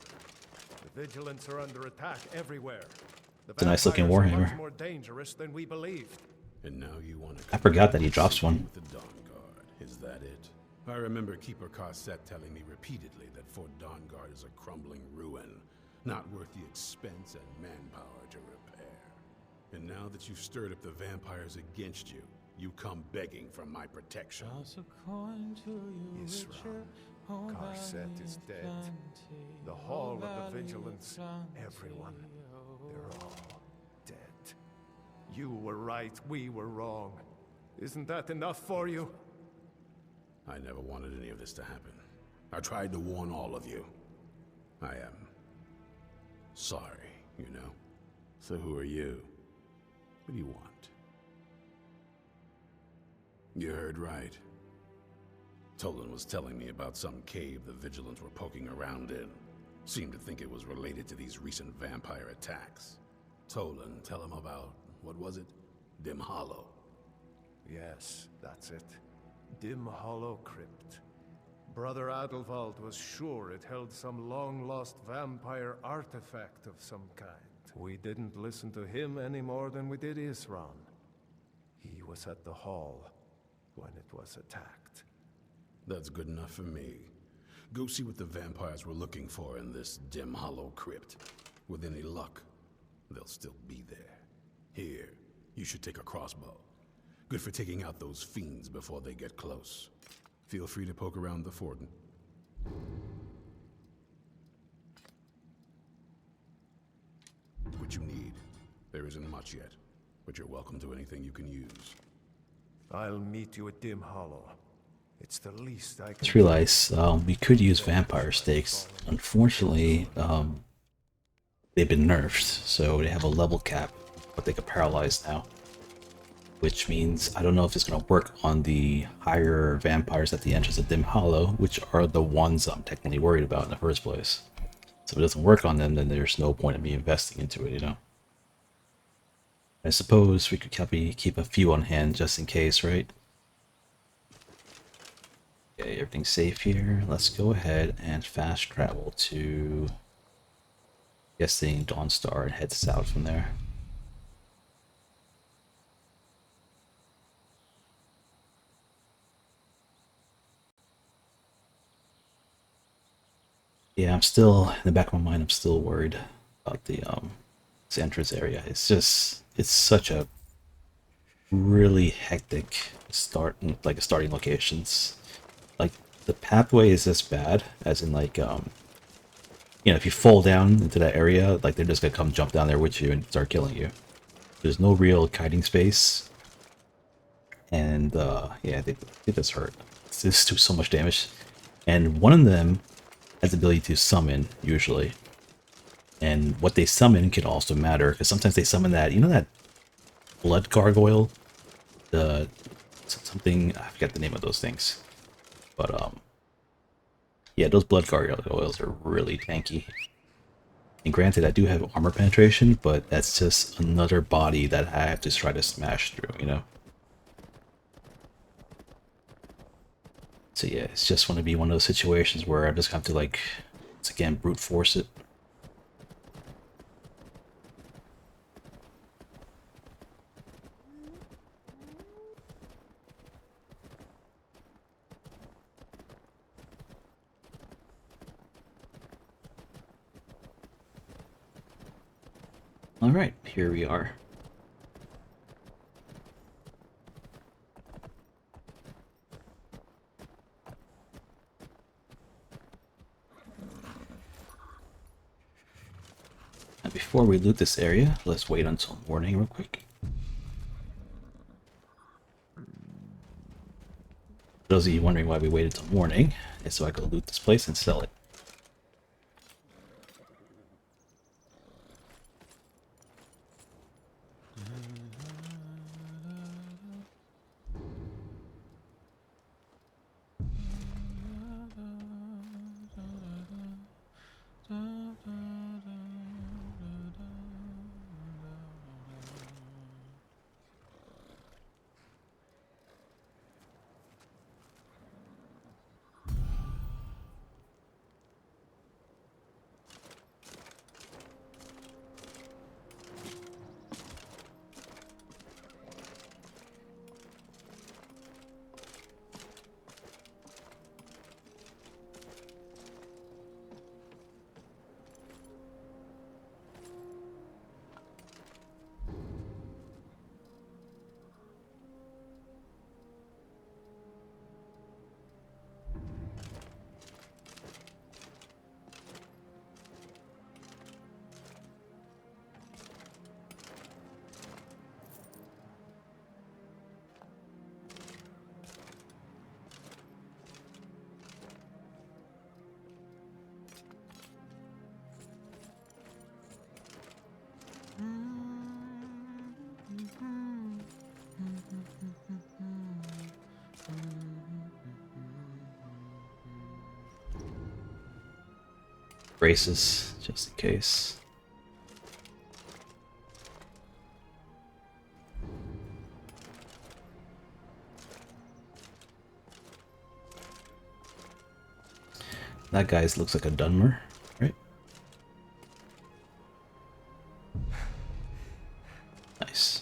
The Vigilants are under attack everywhere. It's a nice looking vampires are warhammer. much more dangerous than we believed. And now you want to... I forgot that he drops one. The Dawn Guard, is that it? I remember Keeper Carset telling me repeatedly that Fort Dawn Guard is a crumbling ruin, not worth the expense and manpower to repair. And now that you've stirred up the vampires against you, you come begging for my protection. Isra, Carset is dead. The Hall of the Vigilance, everyone, they're all dead. You were right, we were wrong. Isn't that enough for you? I never wanted any of this to happen. I tried to warn all of you. I am sorry, you know. So who are you? What do you want? You heard right. Tolan was telling me about some cave the Vigilants were poking around in. Seemed to think it was related to these recent vampire attacks. Tolan, tell him about, what was it? Dim Hollow. Yes, that's it. Dim Hollow Crypt. Brother Adelwald was sure it held some long-lost vampire artifact of some kind. We didn't listen to him any more than we did Isran. He was at the hall when it was attacked. That's good enough for me. Go see what the vampires were looking for in this Dim Hollow Crypt. With any luck, they'll still be there. Here, you should take a crossbow. Good for taking out those fiends before they get close. Feel free to poke around the fort. What you need. There isn't much yet, but you're welcome to anything you can use. I'll meet you at Dim Hollow. It's the least I can Just realized we could use vampire stakes. Unfortunately, they've been nerfed, so they have a level cap, but they can paralyze now. Which means I don't know if it's going to work on the higher vampires at the entrance of Dim Hollow, which are the ones I'm technically worried about in the first place. So if it doesn't work on them, then there's no point in me investing into it, you know? I suppose we could keep a few on hand just in case, right? Okay, everything's safe here. Let's go ahead and fast travel to, guessing Dawnstar, and head south from there. Yeah, I'm still, in the back of my mind, I'm still worried about the this entrance area. It's just, it's such a really hectic starting locations. Like, the pathway is this bad, as in like, you know, if you fall down into that area, like, they're just gonna come jump down there with you and start killing you. There's no real kiting space. And, yeah, they just hurt. It's just do so much damage. And one of them has the ability to summon, usually. And what they summon can also matter, because sometimes they summon that, you know, that blood gargoyle? The something, I forget the name of those things. But, yeah, those blood gargoyles are really tanky. And granted, I do have armor penetration, but that's just another body that I have to try to smash through, you know? So yeah, it's just want to be one of those situations where I just have to, like, once again, brute force it. Alright, here we are. Now before we loot this area, let's wait until morning real quick. For those of you wondering why we waited till morning, is so I could loot this place and sell it. braces, just in case. That guy looks like a Dunmer, right? Nice.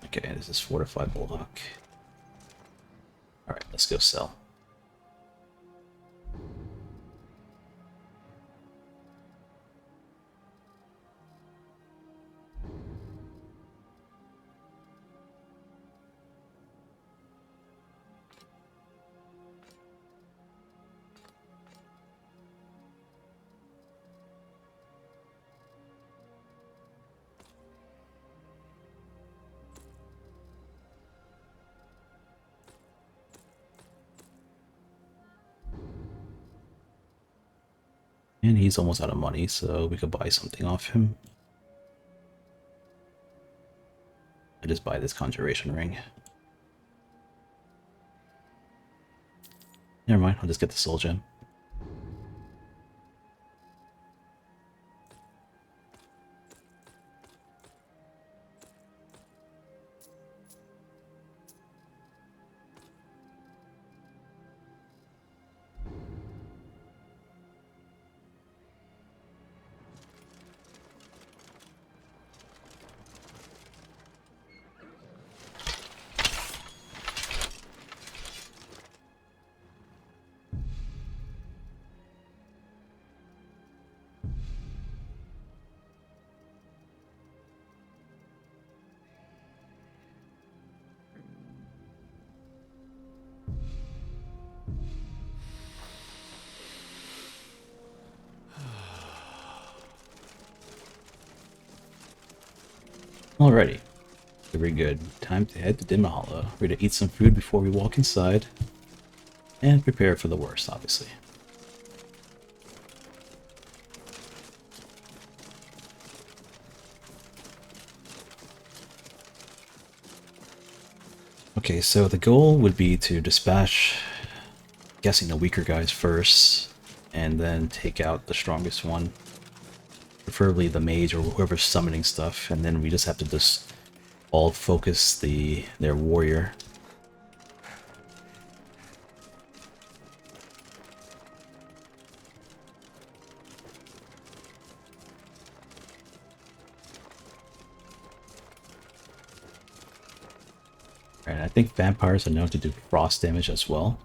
Okay, this is fortified block. Alright, let's go sell. And he's almost out of money, so we could buy something off him. I just buy this conjuration ring. Never mind, I'll just get the soul gem. Alrighty, very good. Time to head to Dim Hollow. We're gonna eat some food before we walk inside, and prepare for the worst, obviously. Okay, so the goal would be to dispatch, guessing the weaker guys first, and then take out the strongest one. Preferably the mage or whoever's summoning stuff, and then we just have to just all focus their warrior. And I think vampires are known to do frost damage as well,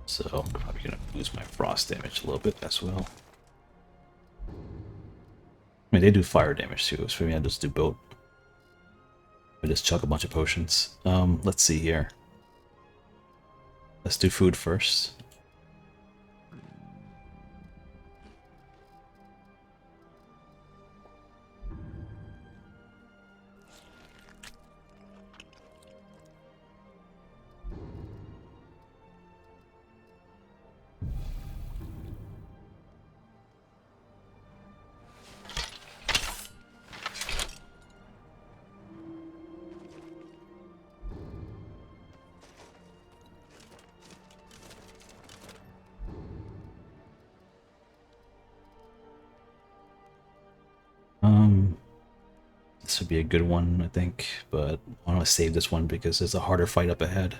so I'm probably gonna boost my frost damage a little bit as well. I mean, they do fire damage too, so maybe I'll just do both. I just chuck a bunch of potions. Let's see here. Let's do food first. This would be a good one, I think, but I want to save this one because there's a harder fight up ahead.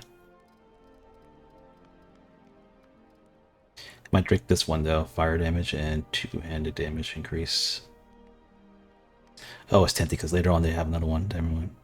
Might drink this one though, fire damage and two-handed damage increase. Oh, it's tempting because later on they have another one. Never mind.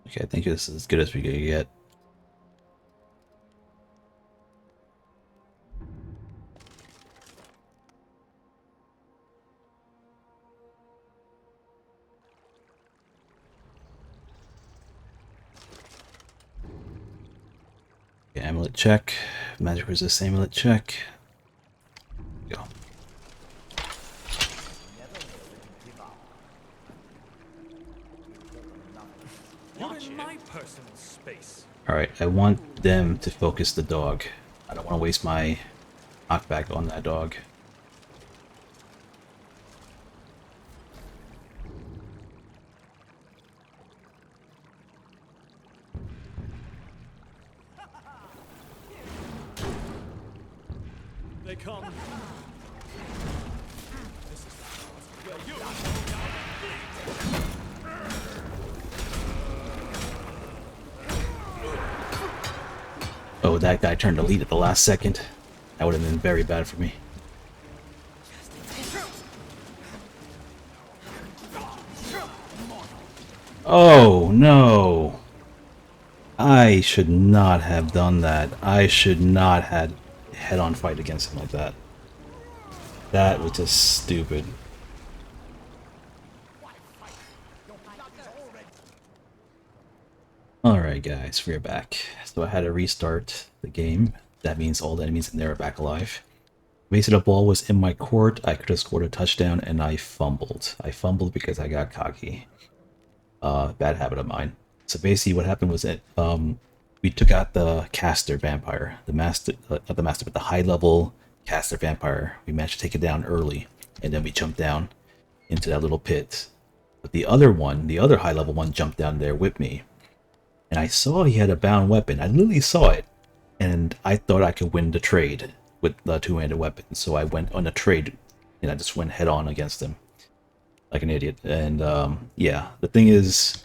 Okay, I think this is as good as we could get. Okay, amulet check. Magic resist amulet check. Go. You're in my personal space. Alright, I want them to focus the dog. I don't want to waste my knockback on that dog. They come. Oh, that guy turned to lead at the last second. That would have been very bad for me. Oh, no. I should not have done that. I should not have head-on fight against him like that. That was just stupid. Alright guys, we're back. So I had to restart the game. That means all the enemies in there are back alive. Basically, the ball was in my court. I could have scored a touchdown and I fumbled. I fumbled because I got cocky. Bad habit of mine. So basically what happened was that we took out the caster vampire. The master, not the master, but the high level caster vampire. We managed to take it down early. And then we jumped down into that little pit. But the other one, the other high level one, jumped down there with me. And I saw he had a bound weapon. I literally saw it. And I thought I could win the trade with the two-handed weapon. So I went on a trade and I just went head on against him. Like an idiot. And yeah, the thing is,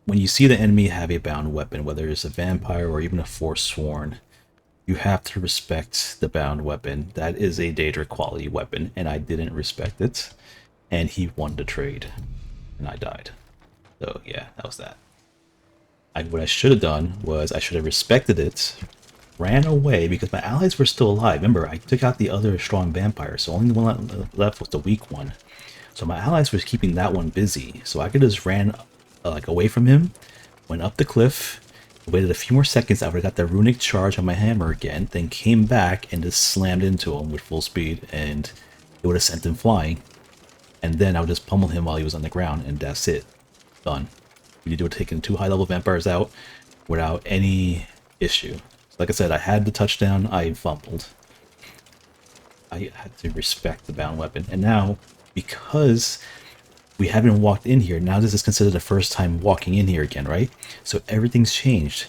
when you see the enemy have a bound weapon, whether it's a vampire or even a forsworn, you have to respect the bound weapon. That is a Daedric quality weapon, and I didn't respect it. And he won the trade. And I died. So yeah, that was that. What I should have done was I should have respected it, ran away, because my allies were still alive. Remember, I took out the other strong vampire, so only the one left was the weak one. So my allies were keeping that one busy, so I could just ran like away from him, went up the cliff, waited a few more seconds, I would have got the runic charge on my hammer again, then came back and just slammed into him with full speed, and it would have sent him flying. And then I would just pummel him while he was on the ground, and that's it. Done. We would have taken 2 high-level vampires out without any issue. So like I said, I had the touchdown, I fumbled. I had to respect the bound weapon. And now, because we haven't walked in here, now this is considered the first time walking in here again, right? So everything's changed.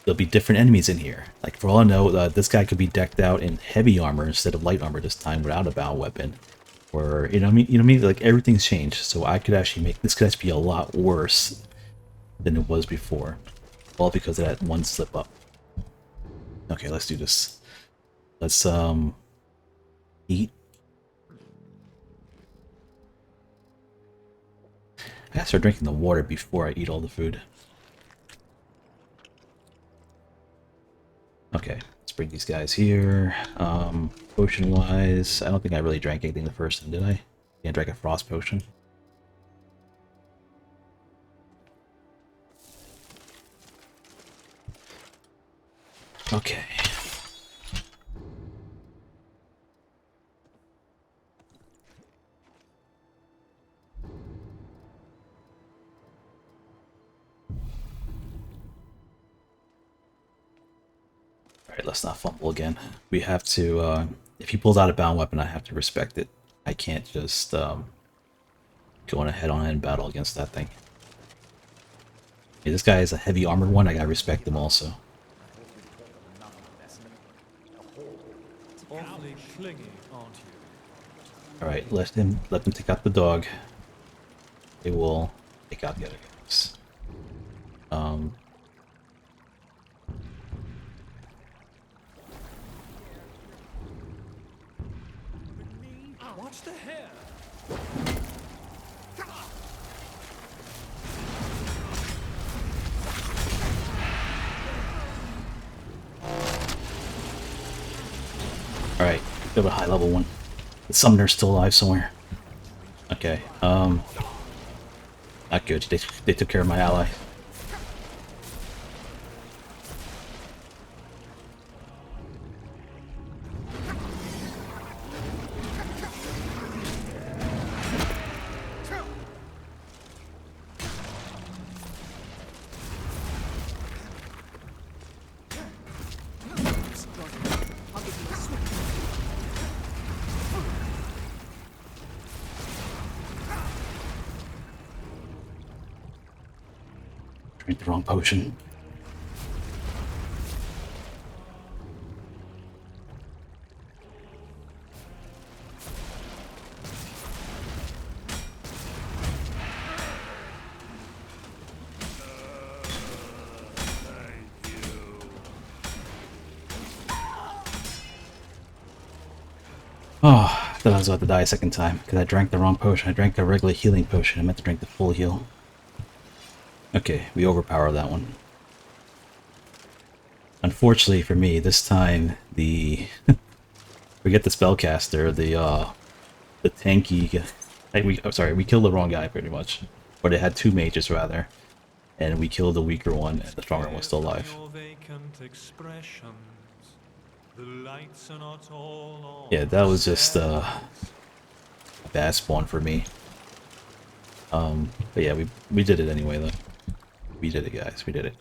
There'll be different enemies in here. Like, for all I know, this guy could be decked out in heavy armor instead of light armor this time without a bound weapon. Or, you know what I mean? You know what I mean? Like, everything's changed. So I could actually make this could actually be a lot worse than it was before. All because of that one slip up. Okay, let's do this. Let's, eat. I gotta start drinking the water before I eat all the food. Okay, let's bring these guys here. Potion-wise, I don't think I really drank anything the first time, did I? Yeah, I drank a frost potion. Okay. Alright, let's not fumble again. We have to, if he pulls out a bound weapon, I have to respect it. I can't just, go on a head-on battle against that thing. Okay, this guy is a heavy armored one, I gotta respect him also. Awfully clingy, aren't you? Alright, let them take out the dog. They will take out the other guys. Watch the hair. Alright, we have a high level one. The summoner's still alive somewhere. Okay, not good. They took care of my ally. Drink the wrong potion. Oh, I thought I was about to die a second time because I drank the wrong potion. I drank a regular healing potion. I meant to drink the full heal. Okay, we overpower that one. Unfortunately for me, this time the forget the spellcaster, the tanky. I'm sorry, we killed the wrong guy pretty much, but it had two mages rather, and we killed the weaker one, and the stronger one was still alive. Yeah, that was just a bad spawn for me. But yeah, we did it anyway though. We did it, guys. We did it.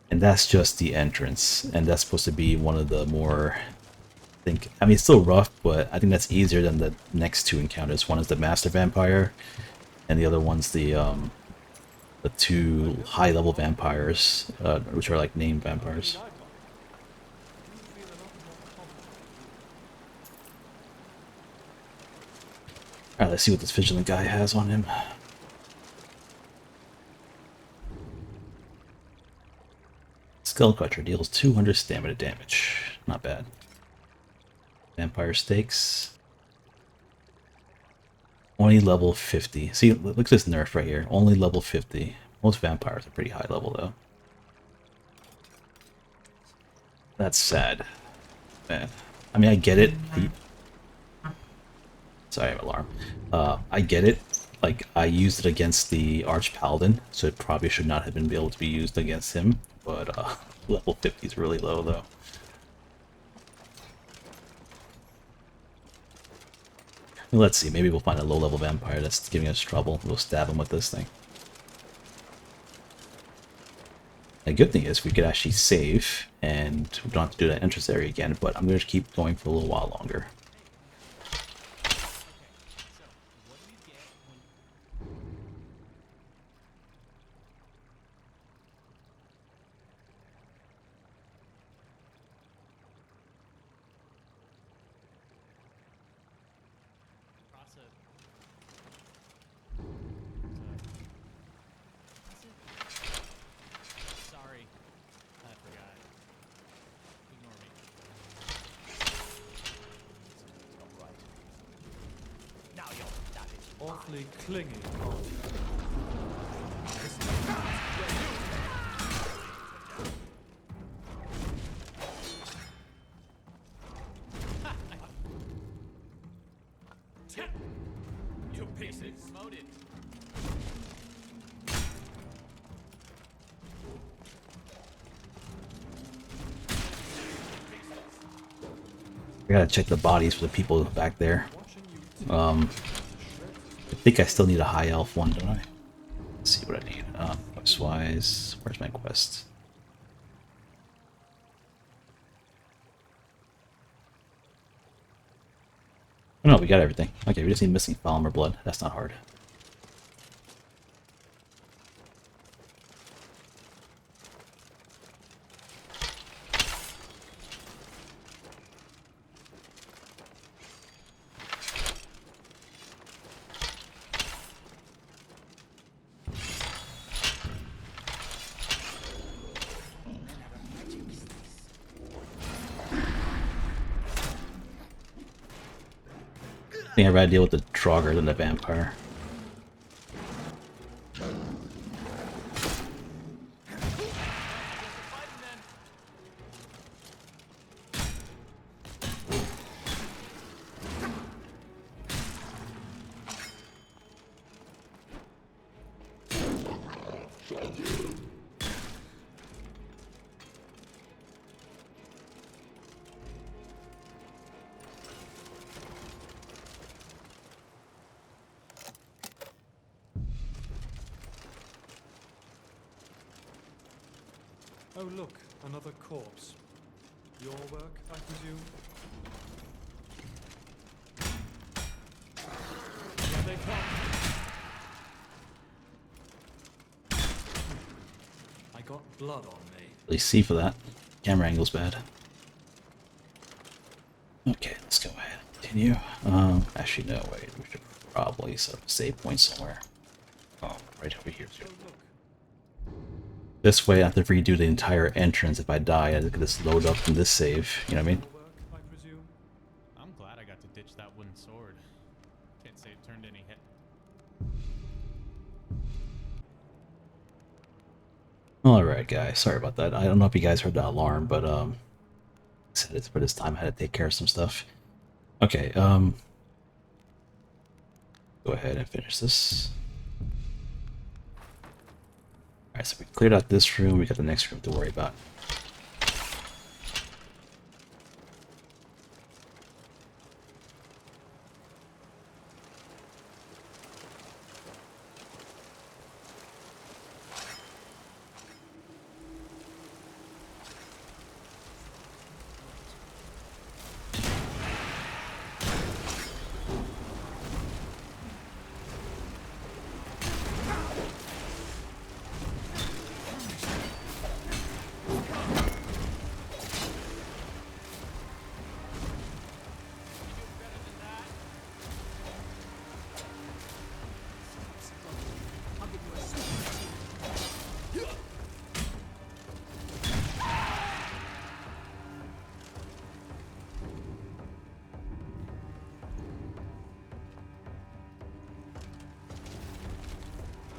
And that's just the entrance, and that's supposed to be one of the more, I mean, it's still rough, but I think that's easier than the next two encounters. One is the Master Vampire, and the other one's the two high-level vampires, which are like named vampires. Alright, let's see what this vigilant guy has on him. Skullcrusher deals 200 stamina damage. Not bad. Vampire Stakes. Only level 50. See, look at this nerf right here. Only level 50. Most vampires are pretty high level, though. That's sad. Man. I mean, I get it. Sorry, alarm. I get it. Like, I used it against the Arch Paladin, so it probably should not have been able to be used against him. But level 50 is really low, though. Let's see, maybe we'll find a low-level vampire that's giving us trouble. We'll stab him with this thing. The good thing is we could actually save, and we don't have to do that entrance area again, but I'm going to keep going for a little while longer. Awfully clingy. You pieces. Promoted. I gotta check the bodies for the people back there. I think I still need a high elf one, don't I? Let's see what I need. Quest-wise, where's my quest? Oh no, we got everything. Okay, we just need missing Falmer blood. That's not hard. I think I'd rather deal with the Draugr than the vampire. Oh look, another corpse. Your work, I presume? Here they come. blood on me. At least see for that. Camera angle's bad. Okay, let's go ahead and continue. Actually, no, wait. We should probably set up a save point somewhere. Oh, right over here, too. This way, I have to redo the entire entrance. If I die, I can just load up from this save. You know what I mean? I presume. I'm glad I got to ditch that wooden sword. Can't say it turned any hit. Alright, guys. Sorry about that. I don't know if you guys heard the alarm, but, I said it's for this time. I had to take care of some stuff. Okay, go ahead and finish this. Alright, so we cleared out this room. We got the next room to worry about.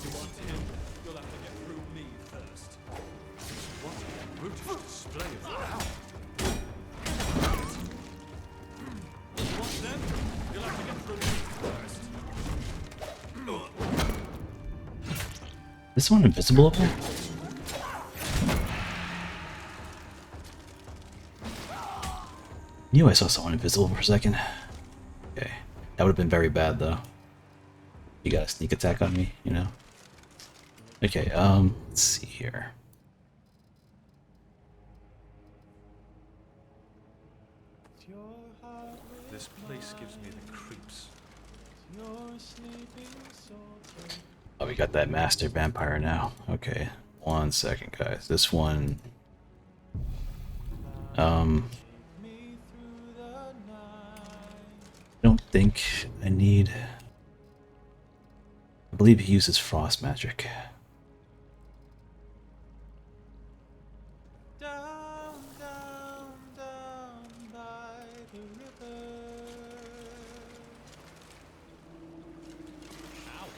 You want him? You'll have to get through me first. What a brutish display of power. You want them? You'll have to get through me first. Is this one invisible over there? Knew I saw someone invisible for a second. Okay. That would have been very bad, though. You got a sneak attack on me, you know? Okay, let's see here. This place gives me the creeps. Oh, we got that master vampire now. Okay, 1 second, guys. This one... I don't think I need... I believe he uses frost magic. Down, down, down by the river. Ouch.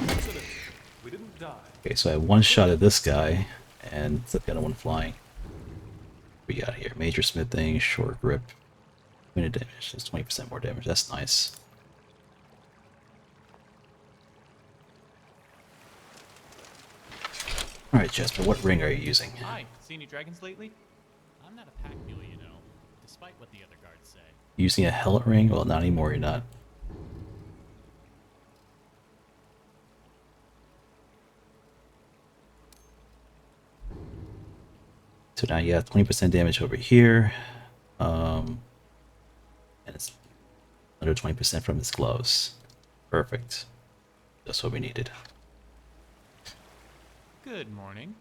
Excellent. We didn't die. Okay, so I have one shot at this guy, and it's the other one flying. We got here major smithing, short grip, minute damage. That's 20% more damage. That's nice. All right, Jasper, what ring are you using? Hi, seen any dragons lately? I'm not a pack mule, you know, despite what the other guards say. Using a helmet ring? Well, not anymore. You're not. So now you have 20% damage over here, and it's under 20% from his gloves. Perfect. That's what we needed. Good morning.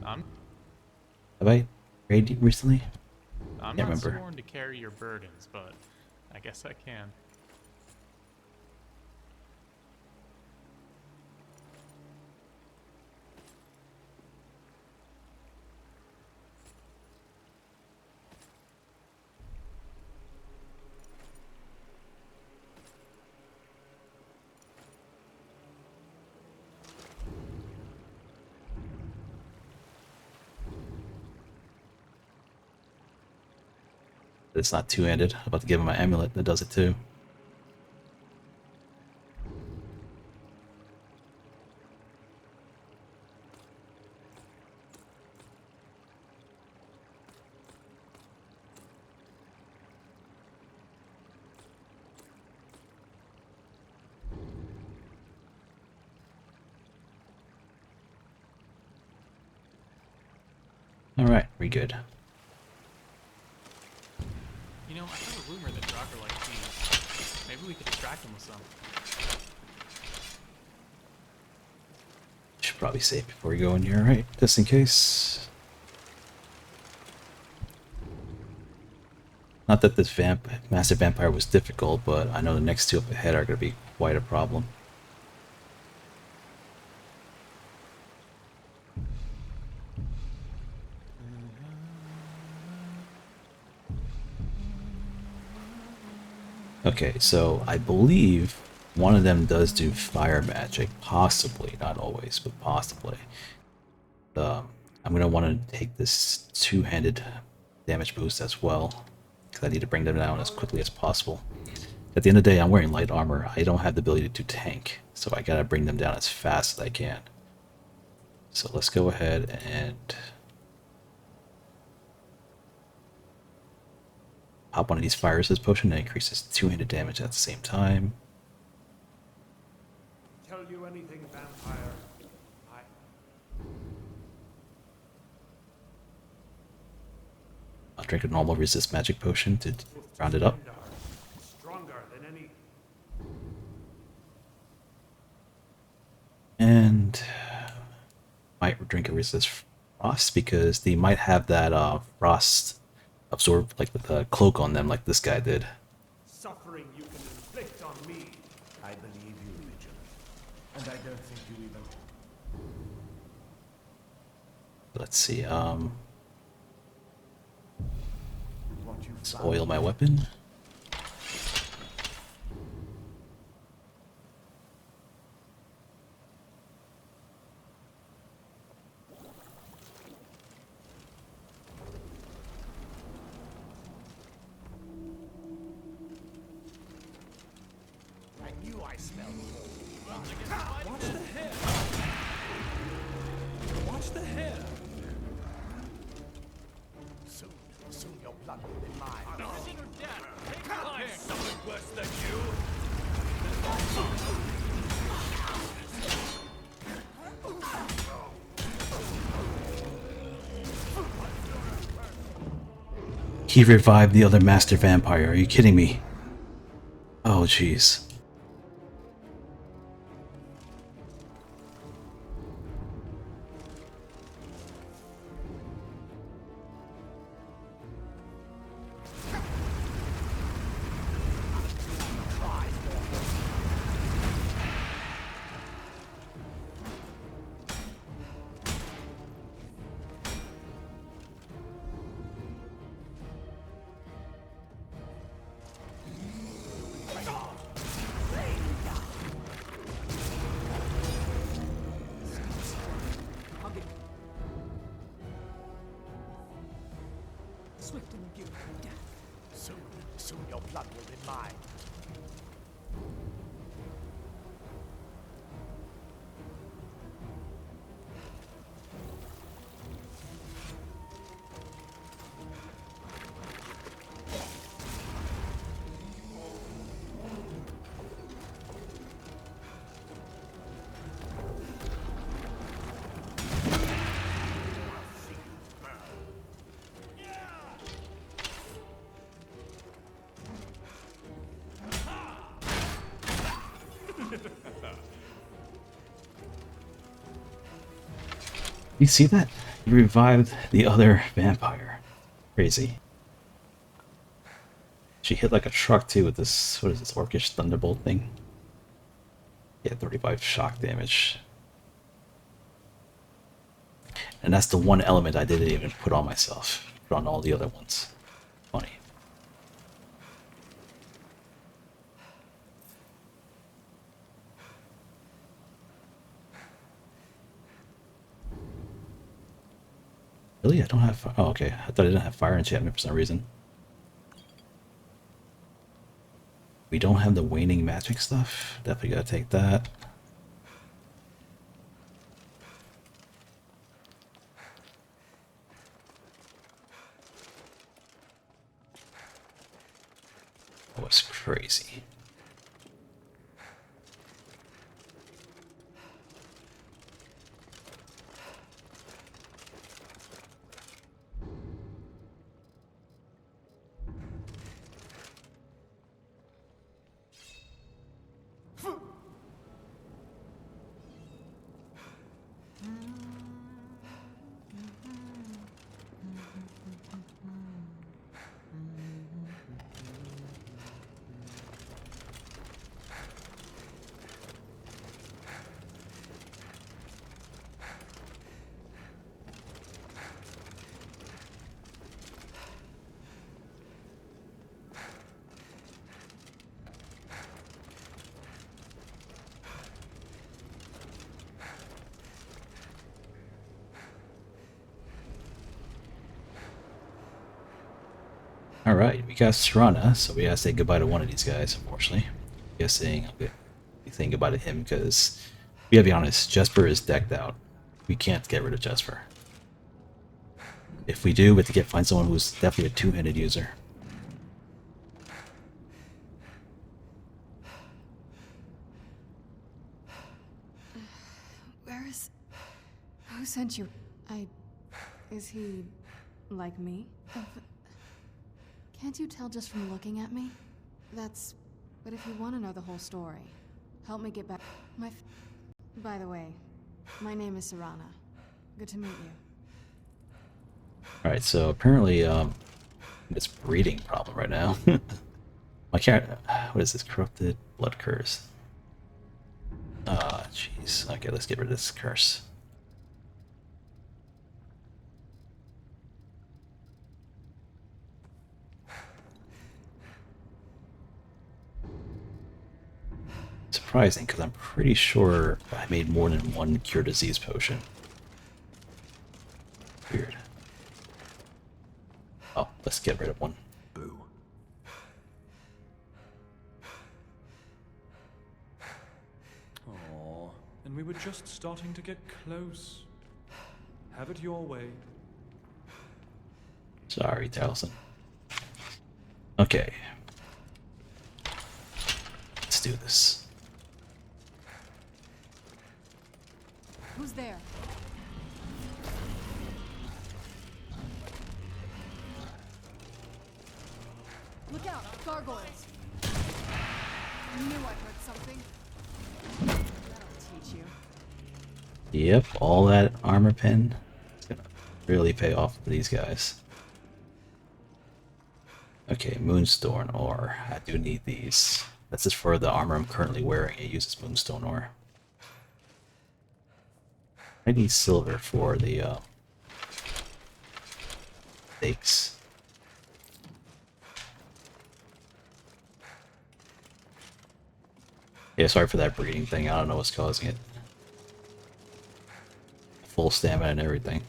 Have I raided you recently? I'm Can't not remember. sworn to carry your burdens, but I guess I can. It's not two-handed. I'm about to give him my amulet that does it too. All right, we good. know, I heard a rumor that Draugr likes bees. Maybe we could distract him with some. Should probably save before we go in here, right? Just in case. Not that this massive vampire was difficult, but I know the next two up ahead are going to be quite a problem. Okay, so I believe one of them does do fire magic, possibly, not always, but possibly. I'm going to want to take this two-handed damage boost as well, because I need to bring them down as quickly as possible. At the end of the day, I'm wearing light armor. I don't have the ability to tank, so I gotta bring them down as fast as I can. So let's go ahead and pop one of these fire resist potion that increases two-handed damage at the same time. Tell you anything, vampire? I'll drink a normal resist magic potion to round it up. Stronger than any. And might drink a resist frost because they might have that frost absorb like the cloak on them like this guy did. Suffering you can inflict on me. I believe you, Vigilant. And I don't think you even. Let's see, let's oil my weapon. I knew I smelled. Watch the hair! Watch the hair! Soon your blood will be mine. Something worse than you! He revived the other master vampire. Are you kidding me? Oh, jeez. Swift and beautiful death. Soon your blood will be mine. You see that? He revived the other vampire. Crazy. She hit like a truck too with this, what is this, Orcish Thunderbolt thing? Yeah, 35 shock damage. And that's the one element I didn't even put on myself. Put on all the other ones. Funny. Really? I don't have... Oh, okay. I thought I didn't have fire enchantment for some reason. We don't have the waning magic stuff. Definitely gotta take that. That was crazy. Alright, we got Serana, so we gotta say goodbye to one of these guys, unfortunately. Guessing I'll be saying goodbye to him because, we gotta be honest, Jesper is decked out. We can't get rid of Jesper. If we do, we have to find someone who's definitely a two-handed user. Where is... Who sent you? Is he... like me? Can't you tell just from looking at me? That's... But if you want to know the whole story, help me get back... By the way, my name is Serana. Good to meet you. Alright, so apparently, this breeding problem right now. My character... What is this? Corrupted Blood Curse. Ah, jeez. Okay, let's get rid of this curse. Surprising, because I'm pretty sure I made more than one cure disease potion. Weird. Oh, let's get rid of one. Boo. Aww, and we were just starting to get close. Have it your way. Sorry, Taliesin. Okay. Let's do this. Who's there? Look out! Gargoyles! I knew I heard something. That'll teach you. Yep, all that armor pen is gonna really pay off for these guys. Okay, Moonstone ore. I do need these. This is for the armor I'm currently wearing. It uses Moonstone ore. I need silver for the stakes. Yeah, sorry for that breeding thing. I don't know what's causing it. Full stamina and everything.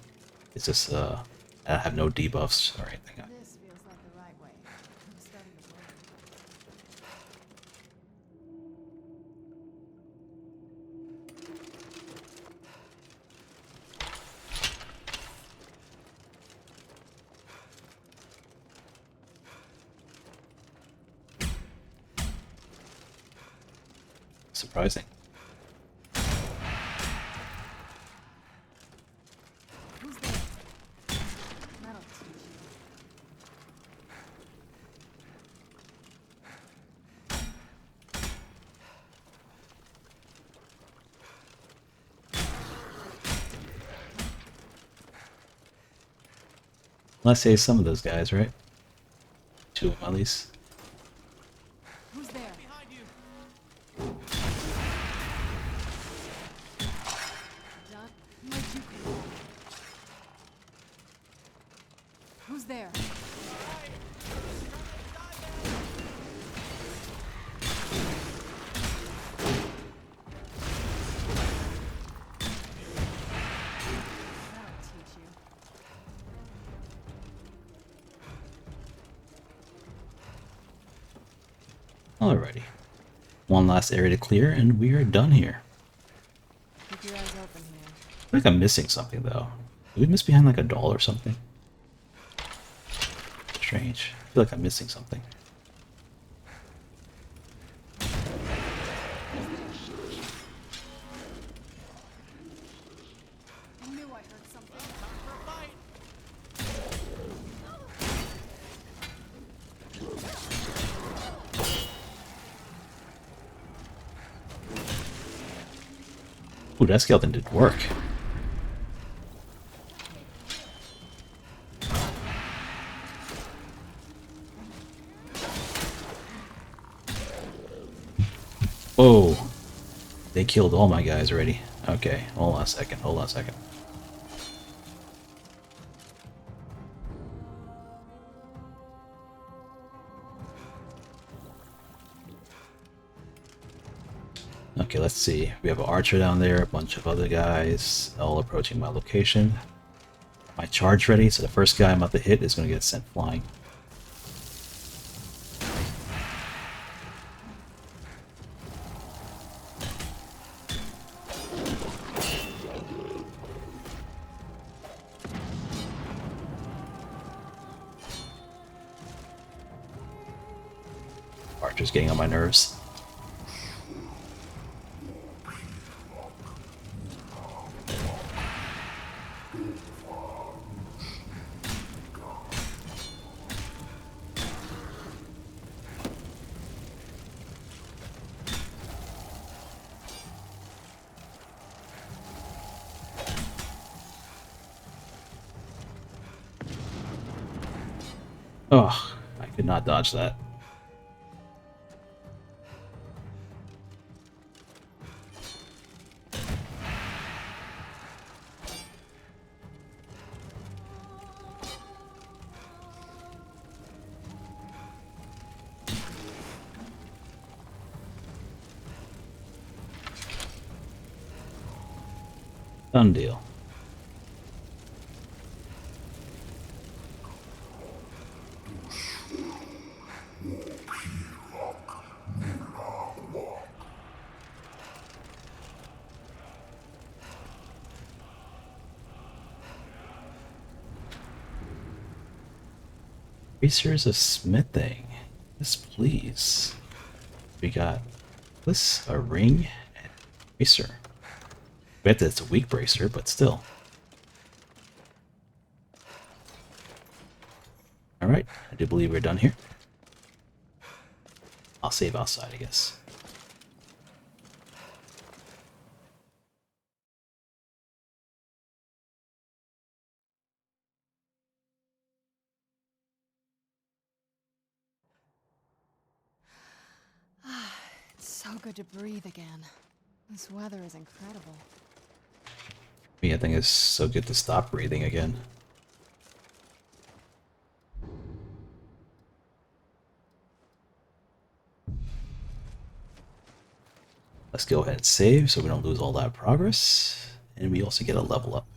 It's just I have no debuffs or anything. This feels like the right way. I'm starting to worry. Surprising. Who's there? That'll teach you. Let's say some of those guys, right? Two of them at least. Who's there? Behind you. Done? Where'd you come? Who's there? That'll teach you. Alrighty. One last area to clear, and we are done here. Keep your eyes open here. I feel like I'm missing something, though. Did we miss behind like a doll or something? Strange. I feel like I'm missing something. I knew I heard something. Ooh, that skeleton did work. Whoa. They killed all my guys already. Okay, hold on a second, hold on a second. Okay, let's see. We have an archer down there, a bunch of other guys, all approaching my location. My charge ready, so the first guy I'm about to hit is going to get sent flying. archers getting on my nerves. Oh, I could not dodge that. Done deal. Tracers of smithing. Yes, please. We got this, a ring, and a bracer. I bet that it's a weak bracer, but still. Alright, I do believe we're done here. I'll save outside, I guess. It's so good to breathe again. This weather is incredible. I think it's so good to stop breathing again. Let's go ahead and save so we don't lose all that progress. And we also get a level up.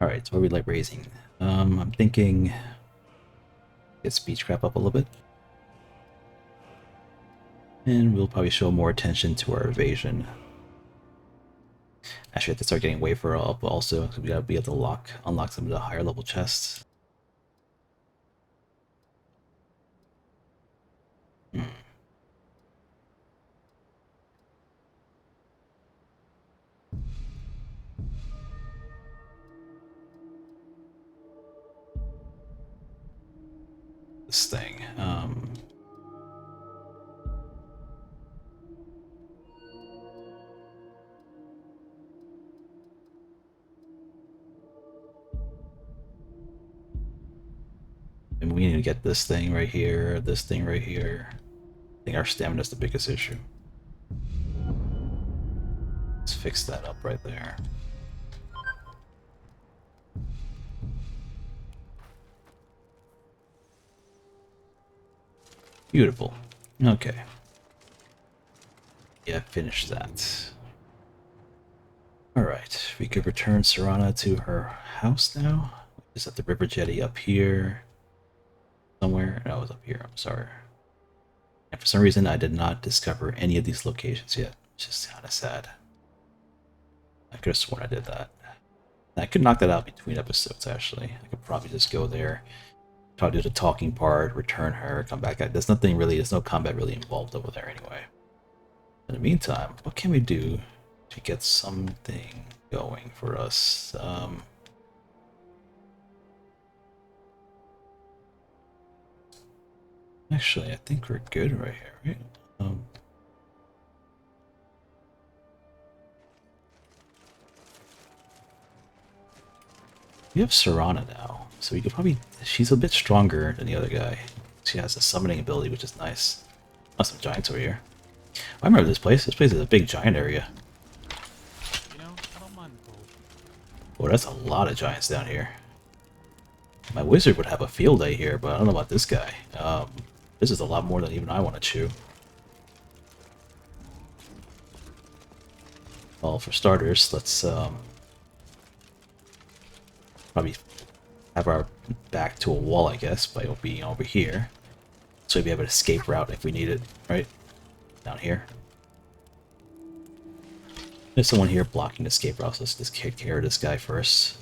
Alright, so what are we like raising? I'm thinking get speech crap up a little bit. And we'll probably show more attention to our evasion. Actually, I have to start getting wafer up also, because we gotta be able to unlock some of the higher level chests. This thing. And we need to get this thing right here, this thing right here. I think our stamina is the biggest issue. Let's fix that up right there. Beautiful. Okay. Yeah, finish that. Alright, we could return Serana to her house now. Is at the river jetty up here? Somewhere? No, it was up here, I'm sorry. And for some reason, I did not discover any of these locations yet. It's just kind of sad. I could have sworn I did that. I could knock that out between episodes, actually. I could probably just go there, try to do the talking part, return her, come back. There's nothing really, there's no combat really involved over there anyway. In the meantime, what can we do to get something going for us? Actually, I think we're good right here, right? We have Serana now, so we could probably... She's a bit stronger than the other guy. She has a summoning ability, which is nice. Oh, some giants over here. I remember this place. This place is a big giant area. You know, I don't mind the cold. Oh, that's a lot of giants down here. My wizard would have a field day here, but I don't know about this guy. This is a lot more than even I want to chew. Well, for starters, let's probably have our back to a wall, I guess, by being over here. So we have an escape route if we need it, right? Down here. There's someone here blocking the escape route, so let's just take care of this guy first.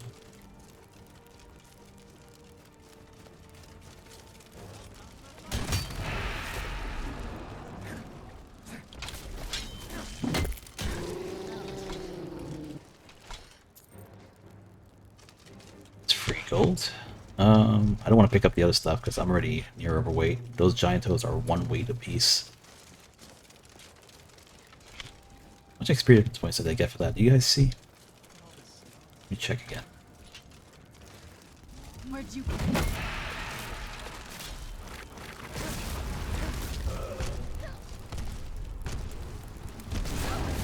It's free gold. I don't want to pick up the other stuff because I'm already near overweight. Those giant toads are 1 weight apiece. How much experience points did I get for that? Do you guys see? Let me check again. Where'd you...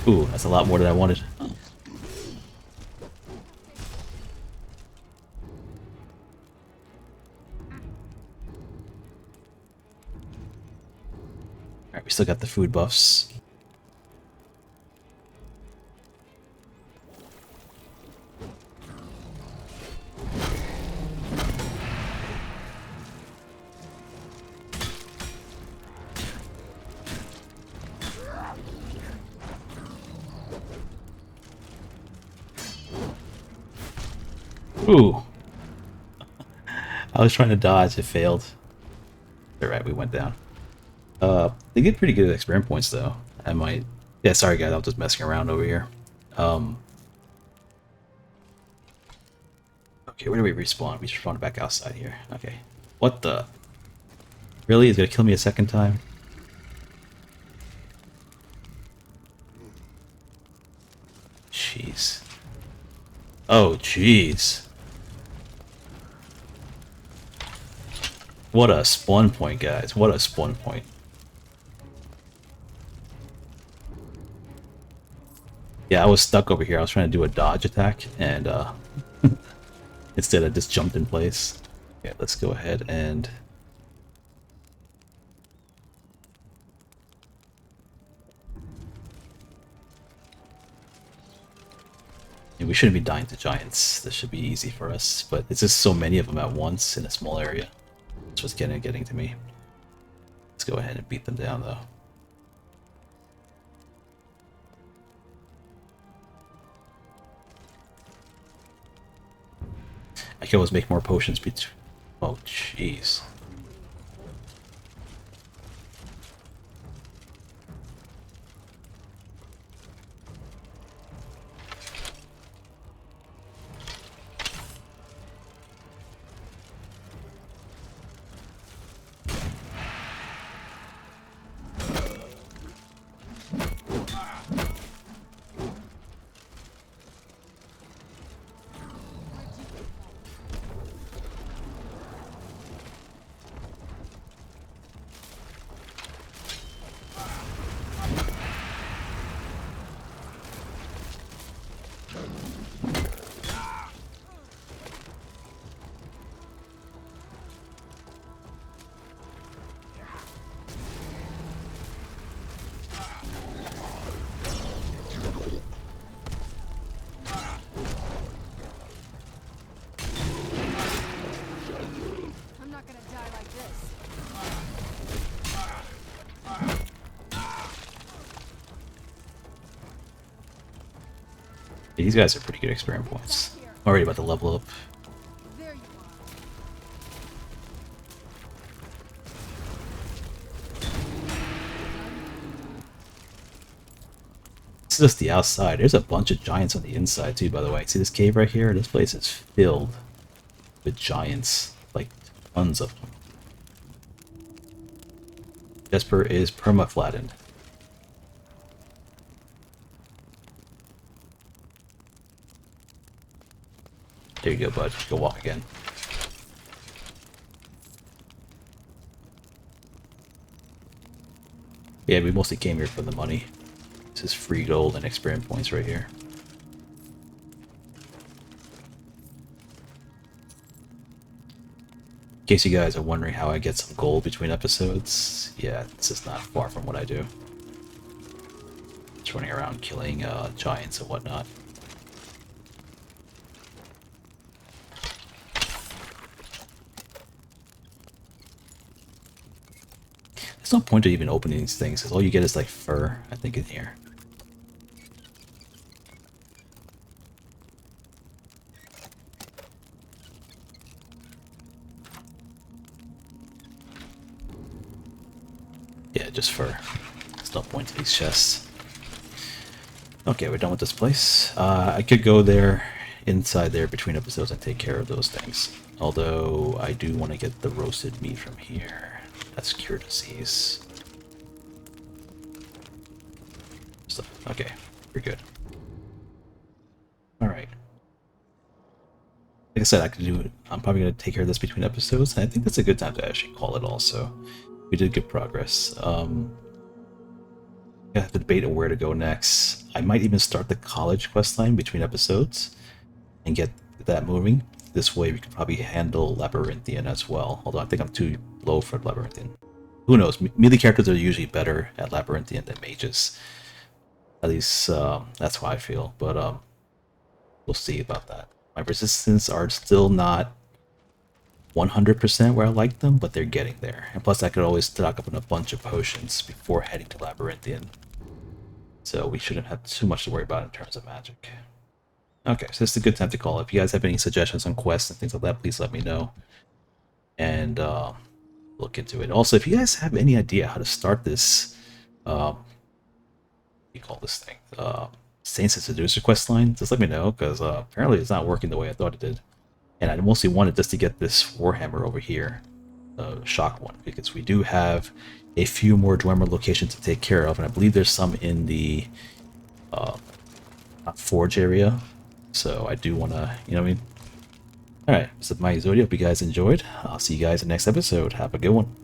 Ooh, that's a lot more than I wanted. Alright, we still got the food buffs. Ooh. I was trying to dodge, it failed. Alright, we went down. They get pretty good experience points though. I might... Yeah, sorry guys, I was just messing around over here. Okay, where do we respawn? We spawned back outside here. Okay. What the... Really? Is it gonna kill me a second time? Jeez. Oh, jeez. What a spawn point, guys. What a spawn point. Yeah, I was stuck over here. I was trying to do a dodge attack, and instead I just jumped in place. Yeah, let's go ahead and... Yeah, we shouldn't be dying to giants. This should be easy for us, but it's just so many of them at once in a small area. That's what's getting to me. Let's go ahead and beat them down, though. I can always make more potions. Oh, jeez. These guys are pretty good experience points. I'm already about to level up. This is just the outside. There's a bunch of giants on the inside too, by the way. See this cave right here? This place is filled with giants. Like, tons of them. Jesper is perma-flattened. There you go, bud. Go walk again. Yeah, we mostly came here for the money. This is free gold and experience points right here. In case you guys are wondering how I get some gold between episodes, yeah, this is not far from what I do. Just running around killing giants and whatnot. There's no point to even opening these things, because all you get is like fur, I think, in here. just for there's no point to these chests. Okay, we're done with this place. I could go there, inside there between episodes and take care of those things. Although I do want to get the roasted meat from here. That's cure disease. So, okay, we're good. Alright. Like I said, I'm probably going to take care of this between episodes, and I think that's a good time to actually call it also. We did good progress. I have to debate on where to go next. I might even start the college questline between episodes and get that moving. This way we could probably handle Labyrinthian as well, although I think I'm too low for Labyrinthian. Who knows? Melee characters are usually better at Labyrinthian than mages. At least that's how I feel, but we'll see about that. My resistance are still not 100% where I like them, but they're getting there. And plus I could always stock up on a bunch of potions before heading to Labyrinthian. So we shouldn't have too much to worry about in terms of magic. Okay, so it's a good time to call. If you guys have any suggestions on quests and things like that, please let me know. And look into it. Also, if you guys have any idea how to start this, what do you call this thing? Saints and Seducer questline, just let me know, because apparently it's not working the way I thought it did. And I mostly wanted just to get this Warhammer over here, the shock one, because we do have a few more Dwemer locations to take care of, and I believe there's some in the Forge area. So I do want to, you know what I mean? Alright, this is Mikezodia. Hope you guys enjoyed. I'll see you guys in the next episode. Have a good one.